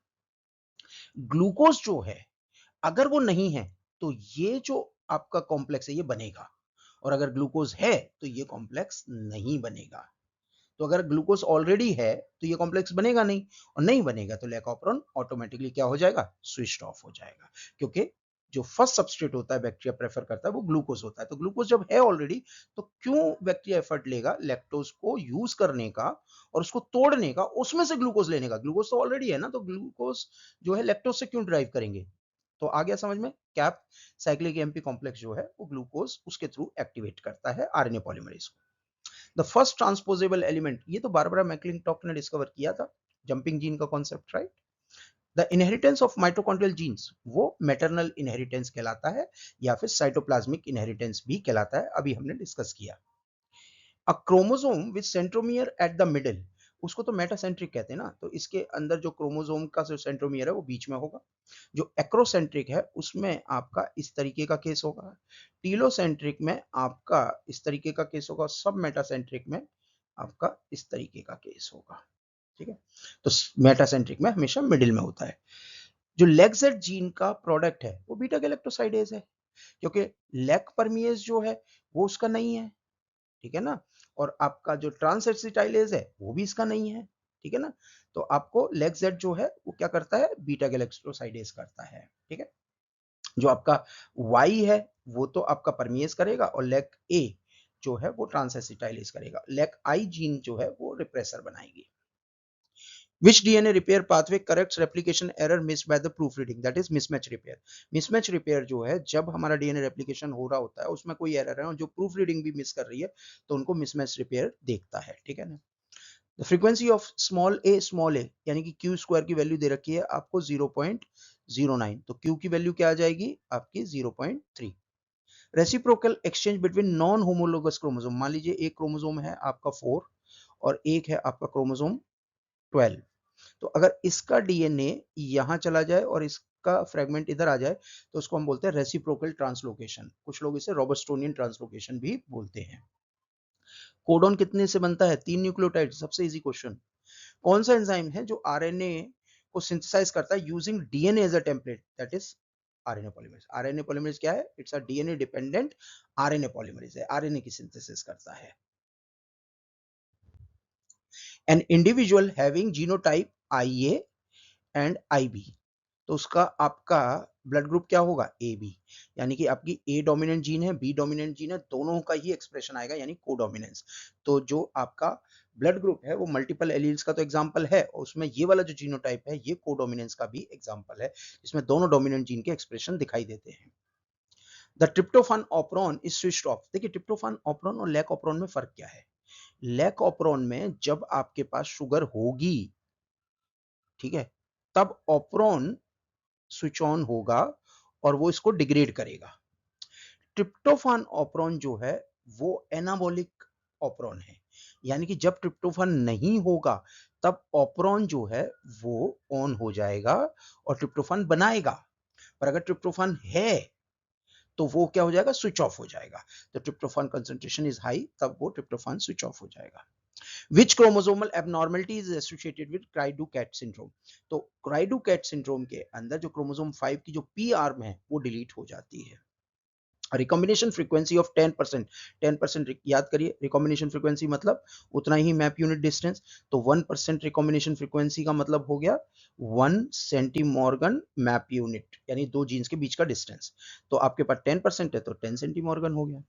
ग्लूकोज जो है अगर वो नहीं है तो ये जो आपका कॉम्प्लेक्स है ये बनेगा, और अगर ग्लूकोज है तो ये कॉम्प्लेक्स नहीं बनेगा। तो अगर ग्लूकोज ऑलरेडी है तो ये कॉम्प्लेक्स बनेगा नहीं, और नहीं बनेगा तो लैक ऑपरॉन ऑटोमेटिकली क्या हो जाएगा? स्विच ऑफ हो जाएगा, क्योंकि जो फर्स्ट सबस्ट्रेट होता है बैक्टीरिया प्रेफर करता है वो ग्लूकोज होता है। तो ग्लूकोज जब है ऑलरेडी, तो क्यों बैक्टीरिया एफर्ट लेगा लैक्टोज को यूज करने का और उसको तोड़ने का, उसमें से ग्लूकोज लेने का? ग्लूकोज तो ऑलरेडी है ना, तो ग्लूकोज जो है लैक्टोज से क्यों ड्राइव करेंगे? तो आ गया समझ में? कैप साइक्लिक एमपी कॉम्प्लेक्स जो है वो ग्लूकोज उसके थ्रू एक्टिवेट करता है आरएनए पॉलीमरेज को। द फर्स्ट ट्रांसपोजेबल एलिमेंट, ये तो बारबरा मैक्लिंटॉक ने डिस्कवर किया था, जंपिंग जीन का concept, right. The inheritance of mitochondrial genes वो मैटरनल इनहेरिटेंस कहलाता है या फिर साइटोप्लाज्मिक इनहेरिटेंस भी कहलाता है, अभी हमने डिस्कस किया। A chromosome with centromere at the middle, उसको तो मेटासेंट्रिक कहते हैं ना, तो इसके अंदर जो क्रोमोसोम का जो सेंट्रोमियर है वो बीच में होगा। जो एक्रोसेंट्रिक है उसमें आपका इस तरीके का केस होगा, टीलोसेंट्रिक में आपका इस तरीके का केस होगा, सब मेटासेंट्रिक में आपका इस तरीके का केस होगा, ठीक है। तो मेटासेंट्रिक में हमेशा मिडिल में होता है। जो लेगजेड जीन का प्रोडक्ट है वो बीटा गैलेक्टोसाइडेज है, क्योंकि लेग परमिएज जो है वो उसका नहीं है, ठीक है ना। और आपका जो ट्रांसएसिटाइलेज है वो भी इसका नहीं है, ठीक है ना। तो आपको लेग जेड जो है वो क्या करता है, बीटा गैलेक्टोसाइडेज करता है, ठीक है। जो आपका वाई है वो तो आपका परमिएज करेगा और लेग ए जो है वो ट्रांसएसिटाइलेज करेगा, लेग आई जीन जो है वो रिप्रेसर बनाएगी। Which DNA repair pathway corrects replication error missed by the proofreading? That is mismatch repair. Mismatch repair जो है जब हमारा DNA रेप्लिकेशन हो रहा होता है उसमें कोई एरर है और जो प्रूफ रीडिंग भी मिस कर रही है तो उनको मिसमैच रिपेयर देखता है, ठीक है ना। The frequency of small A यानी कि क्यू स्क्वायर की वैल्यू दे रखी है आपको 0.09, तो क्यू की वैल्यू क्या आ जाएगी आपकी 0.3। Reciprocal exchange between non homologous chromosome, मान लीजिए एक क्रोमोसोम है आपका 4 और एक है आपका क्रोमोसोम 12, तो अगर इसका डीएनए यहां चला जाए और इसका फ्रेगमेंट इधर आ जाए तो उसको हम बोलते हैं रेसिप्रोकल ट्रांसलोकेशन, कुछ लोग इसे रॉबर्टसोनियन ट्रांसलोकेशन भी बोलते हैं। कोडॉन कितने से बनता है, 3 न्यूक्लियोटाइड, सबसे इजी क्वेश्चन। कौन सा एंजाइम है जो आरएनए को सिंथेसाइज करता है using DNA as a template, that is RNA polymerase. RNA polymerase क्या है, it's a DNA dependent RNA polymerase है, आरएनए की सिंथेसिस करता है। An individual having genotype I A and I B, तो उसका आपका ब्लड ग्रुप क्या होगा, ए बी, यानी कि आपकी ए डोमिनेंट जीन है बी डोमिनेंट जीन है, दोनों का ही एक्सप्रेशन आएगा यानी कोडोमिनेंस। तो जो आपका ब्लड ग्रुप है वो मल्टीपल एलील्स का तो एग्जांपल है और उसमें ये वाला जो जीनोटाइप है ये कोडोमिनेंस का भी एग्जांपल है, इसमें दोनों डोमिनेंट जीन के एक्सप्रेशन दिखाई देते हैं। The tryptophan operon is switched off, देखिए ट्रिप्टोफान ऑपरॉन और लैक ऑपरॉन में फर्क क्या है। लैक ऑपरॉन में जब आपके पास शुगर होगी, ठीक है, तब ऑपरॉन स्विच ऑन होगा और वो इसको डिग्रेड करेगा। ट्रिप्टोफान ऑपरॉन जो है वो एनाबॉलिक ऑपरॉन है, यानी कि जब ट्रिप्टोफान नहीं होगा तब ऑपरॉन जो है वो ऑन हो जाएगा और ट्रिप्टोफान बनाएगा, पर अगर ट्रिप्टोफान है तो वो क्या हो जाएगा, स्विच ऑफ हो जाएगा। तो ट्रिप्टोफान कंसंट्रेशन इज हाई तब वो ट्रिप्टोफान स्विच ऑफ हो जाएगा। Which chromosomal abnormality is associated with Cry-Du-Cat syndrome? तो Cry-Du-Cat syndrome के अंदर जो क्रोमोसोम 5 की जो पी आर्म है वो डिलीट हो जाती है। रिकॉम्बिनेशन फ्रीक्वेंसी ऑफ 10%, 10% याद करिए, रिकॉम्बिनेशन फ्रीक्वेंसी मतलब उतना ही मैप यूनिट डिस्टेंस, तो 1% रिकॉम्बिनेशन फ्रीक्वेंसी का मतलब हो गया 1 सेंटीमॉर्गन मैप यूनिट, यानी दो जीन्स के बीच का डिस्टेंस। तो आपके पास 10% है तो 10 सेंटीमॉर्गन हो गया।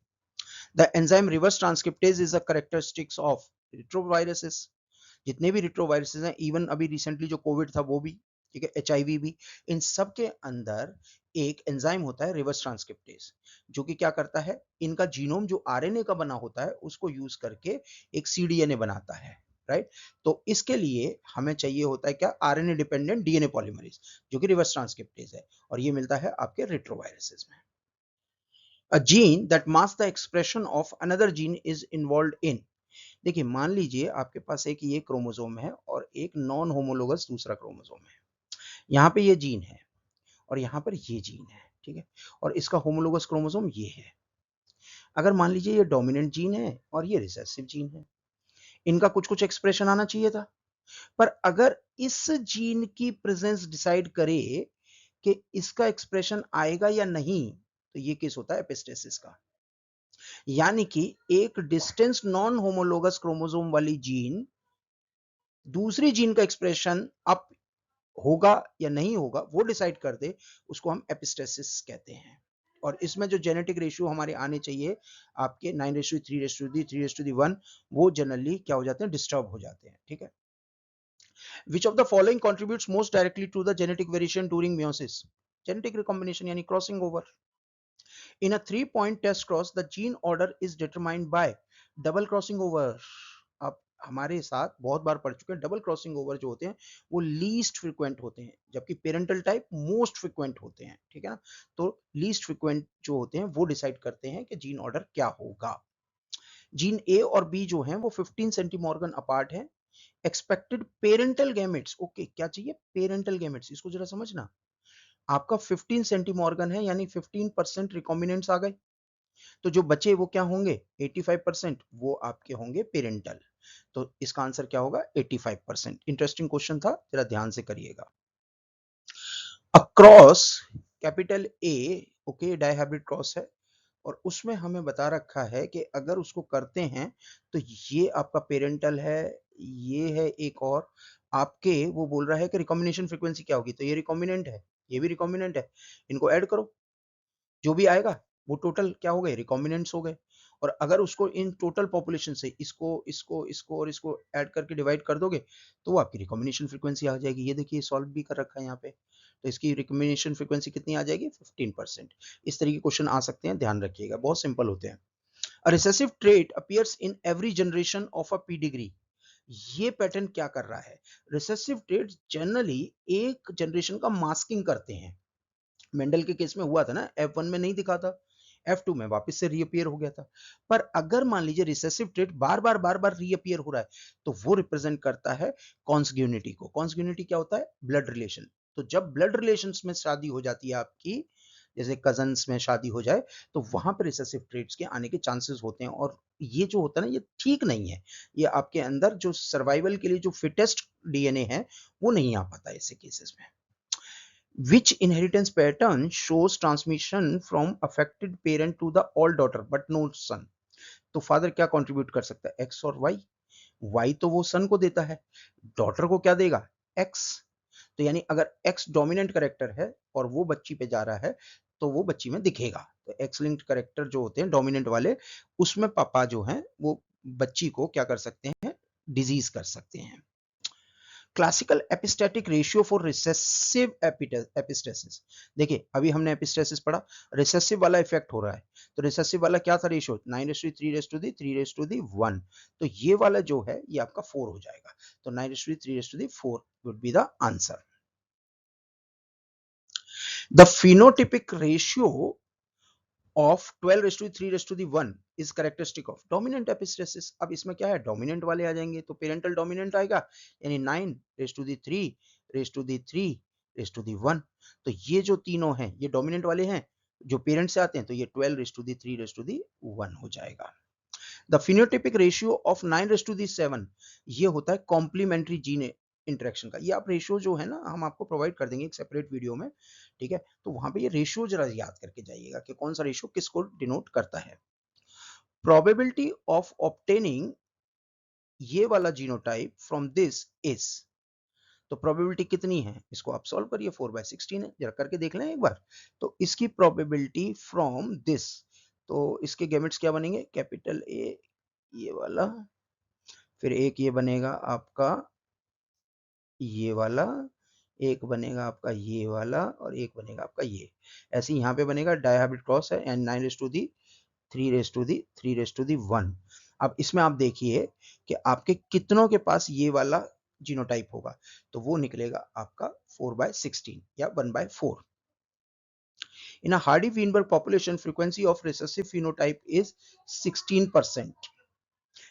The enzyme reverse transcriptase is a characteristics of retroviruses, जितने भी रिट्रोवायरसेस हैं, इवन अभी रिसेंटली जो कोविड था वो भी, ठीक है, एचआईवी भी, इन सब के अंदर एक एंजाइम होता है रिवर्स ट्रांसक्रिप्टेज, जो कि क्या करता है, इनका जीनोम जो आरएनए का बना होता है उसको यूज करके एक सीडीएनए बनाता है, राइट। तो इसके लिए हमें चाहिए होता है क्या, आरएनए डिपेंडेंट डीएनए पॉलीमरेज, जो कि रिवर्स ट्रांसक्रिप्टेज है, और ये मिलता है आपके रिट्रोवायरसेस में। A gene that masks the expression of another gene is involved in, देखिए मान लीजिए आपके पास एक ये क्रोमोसोम है और एक नॉन होमोलोगस दूसरा क्रोमोसोम है, यहाँ पे ये जीन है और यहाँ पर ये जीन है, ठीक है, और इसका होमोलोगस क्रोमोसोम ये है। अगर मान लीजिए ये डोमिनेंट जीन है और ये रिसेसिव जीन है, इनका कुछ कुछ एक्सप्रेशन आना चाहिए था, पर अगर इस जीन की प्रेजेंस डिसाइड करे कि इसका एक्सप्रेशन आएगा या नहीं, तो ये केस होता है एपिस्टेसिस का, यानी कि एक डिस्टेंस नॉन होमोलोगस क्रोमोसोम वाली जीन दूसरी जीन का एक्सप्रेशन अप होगा या नहीं होगा वो डिसाइड कर दे, उसको हम एपिस्टेसिस कहते हैं। और इसमें जो जेनेटिक रेशियो हमारे आने चाहिए आपके 9:3:3:1, वो जनरली क्या हो जाते हैं, डिस्टर्ब हो जाते हैं, ठीक है। Which of the following contributes most directly to the genetic variation during meiosis, genetic recombination यानी crossing over. In a 3-point test cross, the gene order is determined by double crossing over. अब हमारे साथ बहुत बार पढ़ चुके हैं, double crossing over जो होते हैं वो लीस्ट फ्रिक्वेंट होते हैं, जबकि पेरेंटल टाइप मोस्ट फ्रिक्वेंट होते हैं, ठीक है ना। तो लीस्ट फ्रिक्वेंट जो होते हैं वो डिसाइड करते हैं कि जीन ऑर्डर क्या होगा। जीन ए और बी जो हैं वो 15 सेंटीमॉर्गन अपार्ट हैं। एक्सपेक्टेड पेरेंटल गैमेट्स, ओके क्या चाहिए, पेरेंटल गैमेट्स, इसको जरा समझना। आपका 15 सेंटीमॉर्गन है यानी 15% रिकॉम्बिनेंट्स आ गए, तो जो बचे वो क्या होंगे, 85% वो आपके होंगे पेरेंटल। तो इसका आंसर क्या होगा, 85%। इंटरेस्टिंग क्वेश्चन था, जरा ध्यान से करिएगा। Across capital A, okay dihybrid cross है, और उसमें हमें बता रखा है कि अगर उसको करते हैं तो ये आपका पेरेंटल है, ये है एक और आपके, वो बोल रहा है कि रिकॉम्बिनेशन फ्रीक्वेंसी क्या होगी, तो ये रिकॉम्बिनेंट है, ये भी रिकॉम्बिनेंट है, इनको ऐड करो, जो भी आएगा वो टोटल क्या हो गए, रिकॉम्बिनेंट्स हो गए। और अगर उसको इन टोटल पॉपुलेशन से इसको इसको इसको और इसको ऐड करके डिवाइड कर दोगे तो वो आपकी रिकॉम्बिनेशन फ्रीक्वेंसी आ जाएगी। ये देखिए सॉल्व भी कर रखा है यहाँ पे, तो इसकी रिकॉम्बिनेशन फ्रीक्वेंसी कितनी आ जाएगी, 15%। इस तरीके के क्वेश्चन आ सकते हैं, ध्यान रखिएगा, बहुत सिंपल होते हैं। A recessive trait appears in every generation of a pedigree. ये पैटर्न क्या कर रहा है, रिसेसिव ट्रेट जनरली एक जनरेशन का मास्किंग करते हैं। मेंडल के केस में हुआ था ना, F1 में नहीं दिखा था, F2 में वापस से रीअपियर हो गया था। पर अगर मान लीजिए रिसेसिव ट्रेट बार बार रीअपियर हो रहा है तो वो रिप्रेजेंट करता है कॉन्सग्यूनिटी को। कॉन्सग्यूनिटी क्या होता है, ब्लड रिलेशन। तो जब ब्लड रिलेशंस में शादी हो जाती है आपकी, जैसे कजन्स में शादी हो जाए, तो वहां पर रिसेसिव ट्रेट्स के आने के चांसेस होते हैं। और ये जो होता है ना, ये ठीक नहीं है, ये आपके अंदर जो सर्वाइवल के लिए जो फिटेस्ट डीएनए है वो नहीं आ पाता ऐसे केसेस में। Which inheritance pattern shows transmission from affected parent to the old daughter but no son? तो फादर क्या कंट्रीब्यूट कर सकता है, एक्स और वाई। वाई तो वो सन को देता है, डॉटर को क्या देगा, एक्स। तो यानी अगर एक्स डोमिनेंट करेक्टर है और वो बच्ची पे जा रहा है तो वो बच्ची में दिखेगा। तो एक्स लिंक्ड करेक्टर जो होते हैं डोमिनेंट वाले, उसमें पापा जो हैं वो बच्ची को क्या कर सकते हैं, डिजीज कर सकते हैं। Classical epistatic ratio for recessive epistasis, देखिए अभी हमने एपिस्टेसिस पढ़ा, रिसेसिव वाला इफेक्ट हो रहा है, तो रिसेसिव वाला क्या था रेशियो, 9:3:3:1। तो ये वाला जो है ये आपका 4 हो जाएगा, तो 9:3:4 would be the answer. The phenotypic ratio of 12:3:1 is characteristic of dominant epistasis. अब इसमें क्या है, डोमिनेंट वाले आ जाएंगे, तो पेरेंटल डोमिनेंट आएगा, यानी 9:3:3:1। तो ये जो तीनों हैं ये डोमिनेंट वाले हैं, जो पेरेंट से आते हैं, तो ये 12:3:1 हो जाएगा। द फिनोटिपिक रेशियो ऑफ 9:7 ये होता है कॉम्प्लीमेंट्री जीन इंटरेक्शन का। ये आप रेशियो जो है ना हम आपको प्रोवाइड कर देंगे एक सेपरेट वीडियो में, ठीक है। तो वहां पे ये रेशियो जरा याद करके जाइएगा कि कौन सा रेशियो किसको डिनोट करता है। प्रोबेबिलिटी ऑफ ऑब्टेनिंग ये वाला जीनोटाइप फ्रॉम दिस इज, तो प्रोबेबिलिटी कितनी है, इसको आप सॉल्व करिए, 4/16 है, जरा करके देख लें एक बार। तो इसकी प्रोबेबिलिटी फ्रॉम दिस, तो इसके गैमेट्स क्या बनेंगे, कैपिटल ए ये वाला, फिर एक ये बनेगा आपका ये वाला, एक बनेगा आपका ये वाला, और एक बनेगा आपका ये। ऐसे यहाँ पे बनेगा, डायहाइब्रिड क्रॉस है, एंड 9:3:1। अब इसमें आप देखिए कि आपके कितनों के पास ये वाला जीनोटाइप होगा, तो वो निकलेगा आपका 4/16 या 1/4। In a Hardy Weinberg population frequency of recessive phenotype is 16%,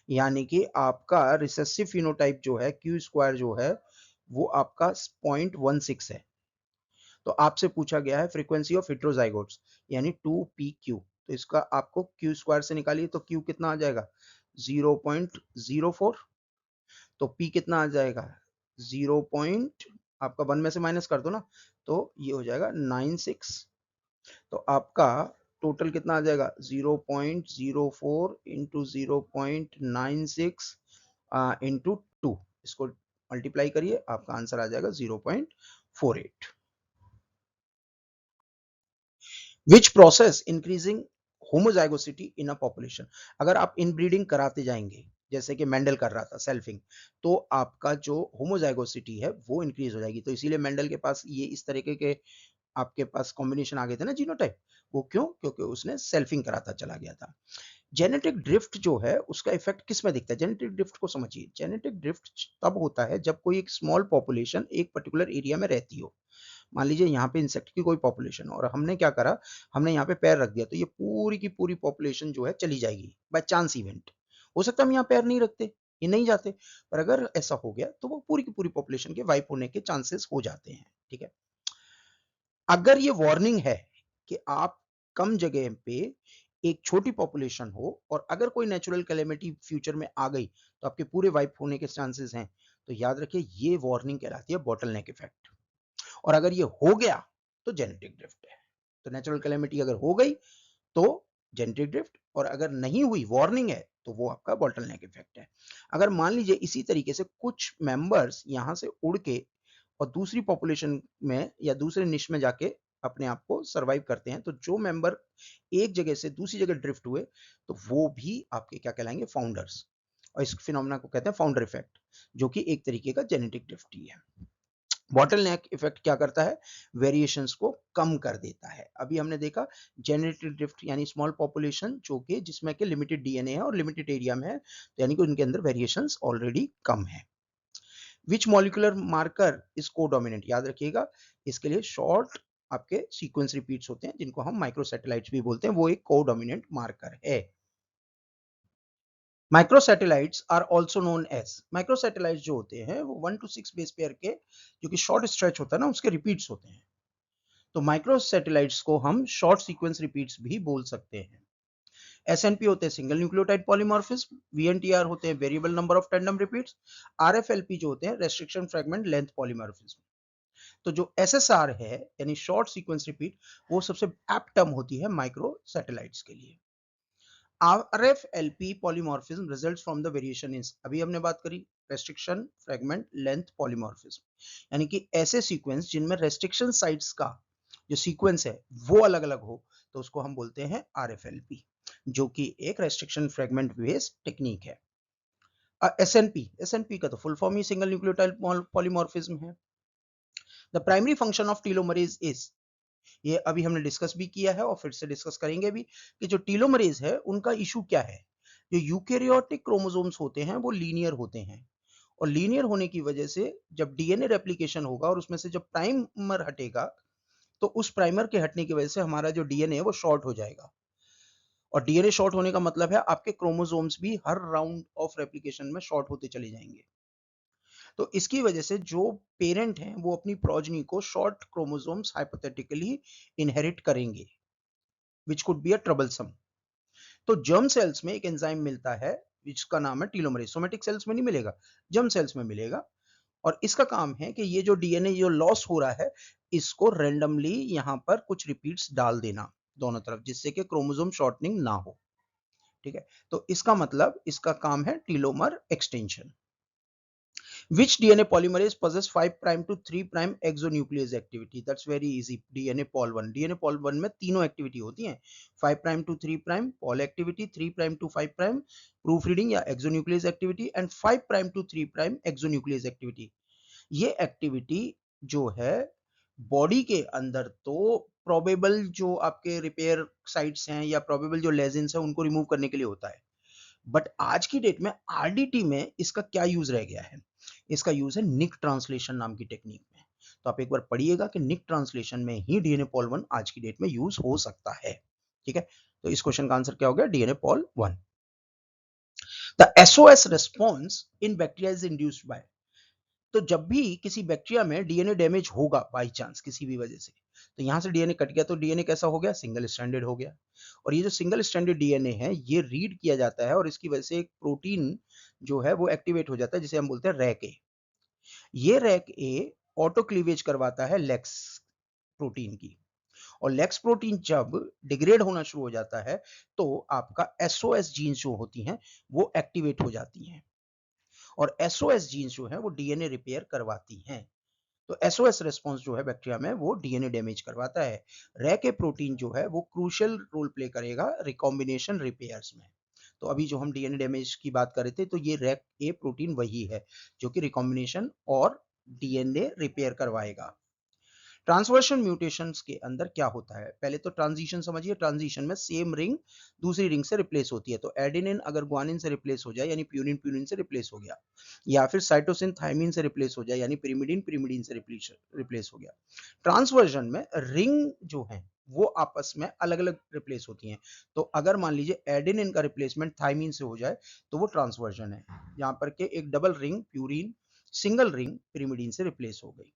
यानी कि आपका रिसेसिव फिनोटाइप जो है क्यू स्क्वायर जो है वो आपका 0.16 है। तो आपसे पूछा गया है फ्रीक्वेंसी ऑफ हेटेरोजाइगोट्स यानी 2pq, तो इसका आपको क्यू स्क्वायर से निकालिए, तो क्यू कितना आ जाएगा 0.04, तो p कितना आ जाएगा 0. आपका 1 में से माइनस कर दो ना, तो ये हो जाएगा 96। तो आपका टोटल कितना आ जाएगा 0.04 इंटू 0.96 इंटू 2, इसको मल्टीप्लाई करिए, आपका आंसर आ जाएगा 0.48। Which process increasing homozygosity in a population, अगर आप इनब्रीडिंग कराते जाएंगे जैसे कि मेंडल कर रहा था सेल्फिंग, तो आपका जो होमोजाइगोसिटी है वो इंक्रीज हो जाएगी। तो इसीलिए मेंडल के पास ये इस तरीके के आपके पास कॉम्बिनेशन आ गए थे ना जीनोटाइप, वो क्यों, क्योंकि उसने सेल्फिंग कराता चला गया था। जेनेटिक ड्रिफ्ट जो है उसका इफेक्ट किस में दिखता है? जेनेटिक ड्रिफ्ट को समझिए। जेनेटिक ड्रिफ्ट तब होता है जब कोई एक स्मॉल पॉपुलेशन एक पर्टिकुलर एरिया में रहती हो। मान लीजिए यहाँ पे इंसेक्ट की कोई पॉपुलेशन और हमने क्या करा, हमने यहाँ पे पैर रख दिया तो ये पूरी की पूरी पॉपुलेशन जो है चली जाएगी बाय चांस इवेंट। हो सकता है हम यहाँ पैर नहीं रखते, ये नहीं जाते, पर अगर ऐसा हो गया तो वो पूरी की पूरी पॉपुलेशन के वाइप होने के चांसेस हो जाते हैं। ठीक है, अगर ये वार्निंग है कि आप कम जगह पे एक छोटी पॉपुलेशन हो और अगर कोई नेचुरल कैलेमिटी फ्यूचर में आ गई तो आपके पूरे वाइप होने के चांसेस हैं, तो याद रखिए ये वार्निंग कहलाती है बॉटलनेक इफेक्ट। और अगर ये हो गया तो जेनेटिक ड्रिफ्ट है। तो नेचुरल कैलेमिटी अगर हो गई तो जेनेटिक ड्रिफ्ट, और अगर नहीं हुई वार्निंग है तो वो आपका बॉटलनेक इफेक्ट है। अगर मान लीजिए इसी तरीके से कुछ मेंबर्स यहां से उड़ के और दूसरी पॉपुलेशन में या दूसरे निश में जाके अपने आप को सरवाइव करते हैं, तो जो मेंबर एक जगह से दूसरी जगह ड्रिफ्ट हुए तो वो भी आपके क्या कहलाएंगे? फाउंडर्स। और इस फिनोमेना को कहते हैं फाउंडर इफेक्ट, जो कि एक तरीके का जेनेटिक ड्रिफ्ट ही है। बॉटलनेक इफेक्ट क्या करता है? वेरिएशंस को कम कर देता है। अभी हमने देखा जेनेटिक ड्रिफ्ट यानी स्मॉल पॉपुलेशन जो कि जिसमें के लिमिटेड डीएनए है और लिमिटेड एरिया में है, तो यानी कि उनके अंदर वेरिएशंस ऑलरेडी कम है। विच मॉलिक्यूलर मार्कर इज कोडोमिनेंट? याद रखिएगा, इसके लिए शॉर्ट आपके सीक्वेंस रिपीट्स होते हैं जिनको हम माइक्रोसैटेलाइट्स भी बोलते हैं, वो एक कोडोमिनेंट मार्कर है। माइक्रोसैटेलाइट्स आर ऑल्सो नोन एज, माइक्रोसैटेलाइट्स जो होते हैं वो 1 to 6 बेस पेयर के, जो कि शॉर्ट स्ट्रेच होता है ना, उसके रिपीट्स होते हैं। तो माइक्रोसैटेलाइट्स को हम शॉर्ट सीक्वेंस रिपीट्स भी बोल सकते हैं। एसएनपी होते हैं सिंगल न्यूक्लियोटाइड पॉलीमॉर्फिज्म, वीएनटीआर होते हैं variable number of tandem repeats, RFLP जो होते हैं रेस्ट्रिक्शन फ्रेगमेंट लेंथ पॉलीमॉर्फिज्म। तो जो एसएसआर है यानी शॉर्ट सीक्वेंस रिपीट, वो सबसे एप्ट टर्म होती है माइक्रो सैटेलाइट्स के लिए। RFLP polymorphism results from the variation in, अभी हमने बात करी रेस्ट्रिक्शन फ्रेगमेंट लेंथ पॉलीमॉर्फिज्म, यानी कि ऐसे सीक्वेंस जिनमें रेस्ट्रिक्शन साइट्स का जो सीक्वेंस है वो अलग अलग हो, तो उसको हम बोलते हैं आरएफएलपी, जो कि एक रेस्ट्रिक्शन फ्रेगमेंट बेस्ड टेक्निक है। एसएनपी, एसएनपी का तो फुल फॉर्म ही सिंगल न्यूक्लियोटाइड पॉलीमॉर्फिज्म है। The primary function of telomerase is, ये अभी हमने डिस्कस भी किया है और फिर से डिस्कस करेंगे भी, कि जो टीलोमरेज है उनका इशू क्या है। जो यूकेरियोटिक क्रोमोसोम्स होते हैं वो लीनियर होते हैं, और लीनियर होने की वजह से जब डीएनए रेप्लिकेशन होगा और उसमें से जब प्राइमर हटेगा, तो उस प्राइमर के हटने की वजह से हमारा जो डीएनए है वो शॉर्ट हो जाएगा। और डीएनए शॉर्ट होने का मतलब है आपके क्रोमोसोम्स भी हर राउंड ऑफ रेप्लिकेशन में शॉर्ट होते चले जाएंगे। तो इसकी वजह से जो पेरेंट हैं वो अपनी प्रोजनी को शॉर्ट क्रोमोसोम्स हाइपोथेटिकली इनहेरिट करेंगे, which could be a troublesome. तो जर्म सेल्स में एक एंजाइम मिलता है जिसका नाम है टीलोमरेज। सोमेटिक सेल्स में नहीं मिलेगा, जर्म सेल्स में मिलेगा। और इसका काम है कि ये जो डीएनए जो लॉस हो रहा है, इसको रेंडमली यहाँ पर कुछ रिपीट्स डाल देना दोनों तरफ, जिससे कि क्रोमोसोम शॉर्टनिंग ना हो। ठीक है, तो इसका मतलब इसका काम है टीलोमर extension. Which DNA polymerase possess 5 prime to 3 prime exonuclease activity? That's very easy. DNA pol 1, DNA pol 1 में तीनों एक्टिविटी होती हैं, 5 prime to 3 prime pol activity, 3 prime to 5 prime proof reading या exonuclease activity, and 5 prime to 3 prime exonuclease activity. ये activity जो है body के अंदर तो प्रोबेबल जो आपके रिपेयर साइट्स हैं या प्रोबेबल जो लेजेंस हैं उनको रिमूव करने के लिए होता है, बट आज की डेट में आरडीटी में इसका क्या यूज रह गया है? इसका यूज है निक ट्रांसलेशन नाम की टेक्निक में। तो आप एक बार पढ़िएगा कि निक ट्रांसलेशन में ही डीएनए पॉल 1 आज की डेट में यूज हो सकता है। ठीक है, तो इस क्वेश्चन का आंसर क्या हो गया? DNA Paul 1। The SOS response in bacteria is induced by, तो जब भी किसी बैक्टीरिया में डीएनए डैमेज होगा बाय चांस किसी भी वजह से, तो यहां से डीएनए कट गया, तो डीएनए कैसा हो गया? सिंगल स्ट्रैंडेड हो गया। और ये जो सिंगल स्ट्रैंडेड डीएनए है ये रीड किया जाता है और इसकी वजह से एक प्रोटीन जो है वो एक्टिवेट हो जाता है जिसे हम बोलते हैं रैक ए। ये रैक ए ऑटो क्लीवेज करवाता है लेक्स प्रोटीन की, और लेक्स प्रोटीन जब डिग्रेड होना शुरू हो जाता है तो आपका एसओएस जीन्स जो होती हैं वो एक्टिवेट हो जाती हैं, और एसओएस जीन्स जो है वो डीएनए रिपेयर करवाती हैं। तो एसओएस रिस्पॉन्स जो है बैक्टीरिया में वो डीएनए डैमेज करवाता है। रैक ए प्रोटीन जो है वो क्रूशियल रोल प्ले करेगा रिकॉम्बिनेशन रिपेयर्स में। तो अभी जो हम डीएनए डैमेज की बात कर रहे थे, तो ये रैक ए प्रोटीन वही है जो कि रिकॉम्बिनेशन और डीएनए रिपेयर करवाएगा। ट्रांसवर्शन म्यूटेशंस के अंदर क्या होता है, पहले तो ट्रांजिशन समझिए। ट्रांजिशन में सेम रिंग दूसरी रिंग से रिप्लेस होती है। तो एडेनिन अगर ग्वानिन से रिप्लेस हो जाए यानी प्यूरिन प्यूरिन से रिप्लेस हो गया, या फिर साइटोसिन थायमिन से रिप्लेस हो जाए यानी पिरिमिडिन पिरिमिडिन से रिप्लेस हो गया। ट्रांसवर्जन में रिंग जो है वो आपस में अलग अलग रिप्लेस होती हैं। तो अगर मान लीजिए एडेनिन का रिप्लेसमेंट थायमिन से हो जाए तो वो ट्रांसवर्जन है। यहाँ पर के एक double ring purine single ring pyrimidine से रिप्लेस हो गई।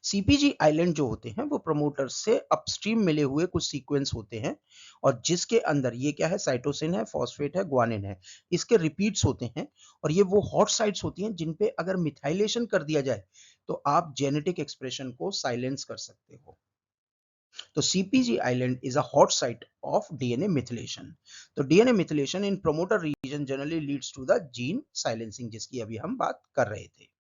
सीपीजी आइलैंड जो होते हैं वो प्रमोटर से अपस्ट्रीम मिले हुए कुछ सीक्वेंस होते हैं, और जिसके अंदर ये क्या है, साइटोसिन है, फॉस्फेट है, ग्वानिन है, इसके रिपीट्स होते हैं। और ये वो हॉट साइट्स होती हैं जिन पे अगर मिथाइलेशन कर दिया जाए तो आप जेनेटिक एक्सप्रेशन को साइलेंस कर सकते हो। तो सीपीजी island is a hot site of DNA methylation. तो DNA methylation in promoter region generally leads to the gene silencing, जिसकी अभी हम बात कर रहे थे।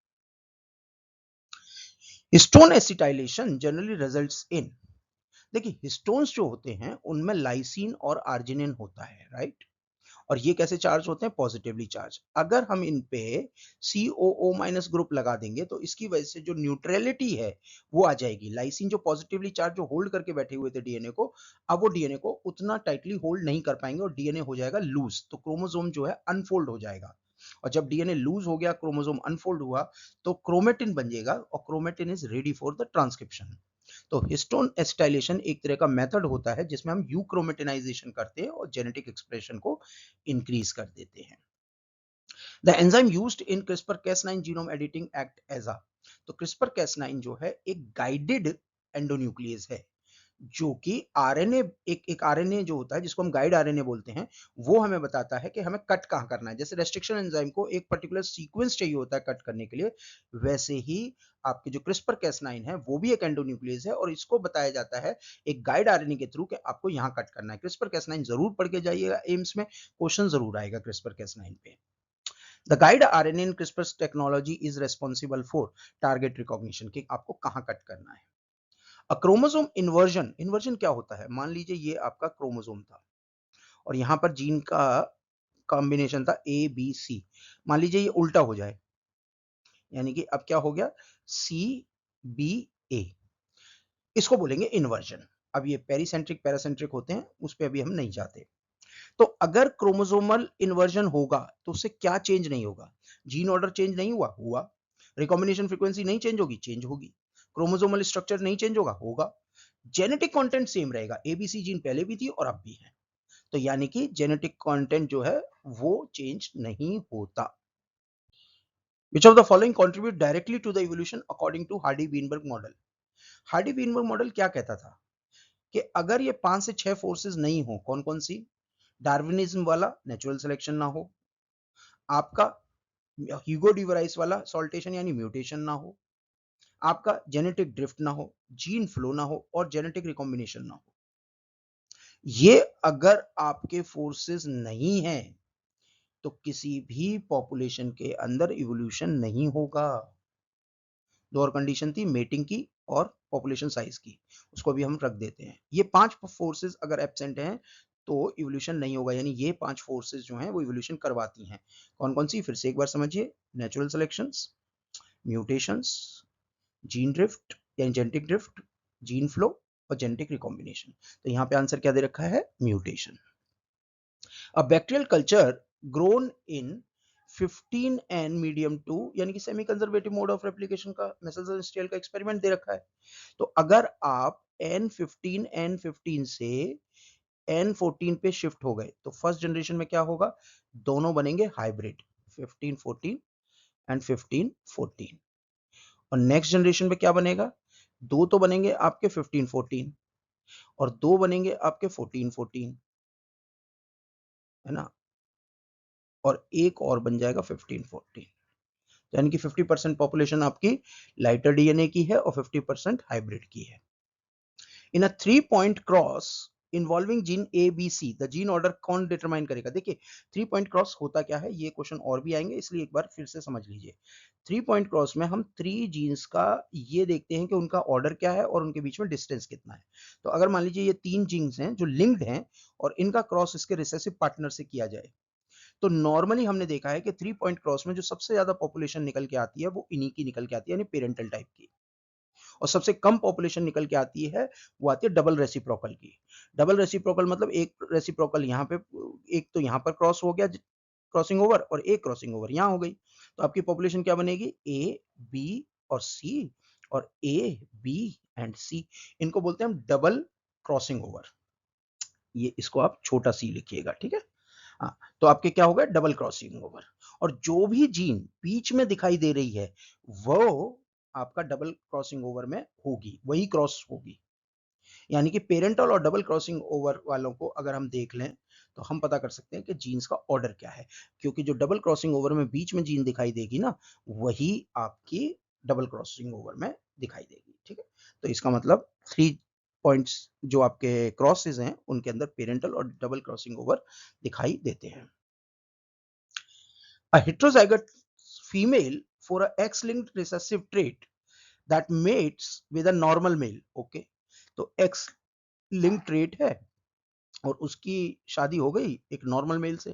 Histone acetylation generally results in, देखिए हिस्टोन्स जो होते हैं उनमें लाइसिन और आर्जिनिन होता है, राइट। और ये कैसे चार्ज होते हैं, पॉजिटिवली चार्ज। अगर हम इन पे COO माइनस ग्रुप लगा देंगे तो इसकी वजह से जो न्यूट्रलिटी है वो आ जाएगी। लाइसिन जो पॉजिटिवली चार्ज जो होल्ड करके बैठे हुए थे डीएनए को, अब वो डीएनए को उतना टाइटली होल्ड नहीं कर पाएंगे और डीएनए हो जाएगा लूज। तो क्रोमोसोम जो है अनफोल्ड हो जाएगा, और जब डीएनए लूज हो गया, क्रोमोसोम अनफोल्ड हुआ, तो क्रोमेटिन बन जाएगा, और chromatin is ready for the transcription. तो हिस्टोन एसिटाइलेशन एक तरह का मेथड होता है जिसमें हम यूक्रोमेटिनाइजेशन करते हैं और जेनेटिक एक्सप्रेशन को इंक्रीज कर देते हैं। The enzyme used in CRISPR Cas9 genome editing act as a, तो क्रिस्पर Cas9 जो है एक गाइडेड एंडोन्यूक्लियस है, जो कि आरएनए एक आरएनए जो होता है जिसको हम गाइड आरएनए बोलते हैं, वो हमें बताता है कि हमें कट कहाँ करना है। जैसे रेस्ट्रिक्शन एंजाइम को एक पर्टिकुलर सीक्वेंस चाहिए होता है कट करने के लिए, वैसे ही आपके जो क्रिस्पर Cas9 है वो भी एक एंडोन्यूक्लियस है, और इसको बताया जाता है एक गाइड आरएनए के थ्रू कि आपको यहाँ कट करना है। क्रिस्पर Cas9 जरूर पढ़ के जाइएगा, एम्स में क्वेश्चन जरूर आएगा क्रिस्पर Cas9 पे। The guide RNA in CRISPR's technology is responsible for target recognition, कि आपको कहाँ कट करना है। क्रोमोसोम इन्वर्जन, इन्वर्जन क्या होता है, मान लीजिए ये आपका क्रोमोसोम था और यहाँ पर जीन का कॉम्बिनेशन था ABC, मान लीजिए ये उल्टा हो जाए, यानी कि अब क्या हो गया, CBA, इसको बोलेंगे इन्वर्जन। अब ये पेरीसेंट्रिक पैरासेंट्रिक होते हैं, उस पर अभी हम नहीं जाते। तो अगर क्रोमोसोमल इन्वर्जन होगा तो उससे क्या चेंज नहीं होगा, जीन ऑर्डर चेंज नहीं हुआ, रिकॉम्बिनेशन फ्रीक्वेंसी नहीं चेंज होगी, चेंज होगी, क्रोमोसोमल स्ट्रक्चर नहीं चेंज होगा, जेनेटिक कंटेंट सेम रहेगा, एबीसी जीन पहले भी थी और अब भी है। तो यानी कि जेनेटिक कंटेंट जो है वो चेंज नहीं होता। Which of the following contribute directly to the evolution according to Hardy-Weinberg model? Hardy-Weinberg model क्या कहता था कि अगर ये 5 से 6 फोर्सेस नहीं हो, कौन कौन सी, डार्विनिज्म वाला नेचुरल सिलेक्शन ना हो, आपका ह्यूगो डिवराइस वाला सॉल्टेशन यानी म्यूटेशन ना हो, आपका जेनेटिक ड्रिफ्ट ना हो, जीन फ्लो ना हो, और जेनेटिक रिकॉम्बिनेशन ना हो। ये अगर आपके फोर्सेस नहीं है तो किसी भी पॉपुलेशन के अंदर इवोल्यूशन नहीं होगा। दो और कंडीशन थी, मेटिंग की और पॉपुलेशन साइज की, उसको भी हम रख देते हैं। ये 5 फोर्सेस अगर एब्सेंट हैं तो इवोल्यूशन नहीं होगा, यानी ये 5 फोर्सेस जो हैं वो इवोल्यूशन करवाती हैं। कौन कौन सी, फिर से एक बार समझिए, natural selections, mutations, gene drift यानी जेनेटिक ड्रिफ्ट, जीन फ्लो और जेनेटिक रिकॉम्बिनेशन। तो यहाँ पे आंसर क्या दे रखा है, mutation. A bacterial culture grown in 15N medium to, यानी कि semi conservative mode of replication का मेसेंजर का एक्सपेरिमेंट दे रखा है। तो अगर आप N15 से N14 पे शिफ्ट हो गए तो फर्स्ट जनरेशन में क्या होगा, दोनों बनेंगे हाइब्रिड, 1514 एंड 1514। और नेक्स्ट जनरेशन में क्या बनेगा, दो तो बनेंगे आपके 1514 और दो बनेंगे आपके 1414, है ना, और एक और बन जाएगा 1514। यानी कि 50% पॉपुलेशन आपकी लाइटर डीएनए की है और 50% हाइब्रिड की है। In a 3 point cross involving gene A B C, the gene order कौन डिटरमाइन करेगा। देखिए 3 पॉइंट क्रॉस होता क्या है, ये क्वेश्चन और भी आएंगे, इसलिए एक बार फिर से समझ लीजिए। 3 पॉइंट क्रॉस में हम 3 जीन्स का ये देखते हैं कि उनका ऑर्डर क्या है और उनके बीच में डिस्टेंस कितना है। तो अगर मान लीजिए ये 3 जीन्स हैं जो लिंक्ड हैं और इनका क्रॉस इसके रिसेसिव पार्टनर से किया जाए, तो नॉर्मली हमने देखा है कि 3 पॉइंट क्रॉस में जो सबसे ज्यादा पॉपुलेशन निकल के आती है वो इन्हीं की निकल के आती है, यानी पेरेंटल टाइप की। और सबसे कम पॉपुलेशन निकल के आती है, वो आती है डबल रेसिप्रोकल की। डबल रेसिप्रोकल मतलब एक रेसिप्रोकल यहाँ पे, एक तो यहाँ पर क्रॉस हो गया, क्रॉसिंग ओवर, और एक क्रॉसिंग ओवर यहाँ हो गई। तो आपकी पॉपुलेशन क्या बनेगी, ए, बी और सी, और ए, बी एंड सी, इनको बोलते हैं हम डबल क्रॉसिंग ओवर। ये इसको आप छोटा सी लिखिएगा, ठीक है। हाँ, तो आपके क्या होगा, डबल क्रॉसिंग ओवर। और जो भी जीन बीच में दिखाई दे रही है वो आपका डबल क्रॉसिंग ओवर में होगी, वही क्रॉस होगी। यानी कि पेरेंटल और डबल क्रॉसिंग ओवर वालों को अगर हम देख लें तो हम पता कर सकते हैं कि जीन्स का ऑर्डर क्या है, क्योंकि जो डबल क्रॉसिंग ओवर में बीच में जीन दिखाई देगी ना, वही आपकी डबल क्रॉसिंग ओवर में दिखाई देगी, ठीक है। तो इसका मतलब 3 पॉइंट्स जो आपके क्रॉसेस हैं उनके अंदर पेरेंटल और डबल क्रॉसिंग ओवर दिखाई देते हैं। A heterozygous female for a X-linked recessive trait that mates with a normal male, okay, तो X लिंक ट्रेट है और उसकी शादी हो गई एक नॉर्मल मेल से,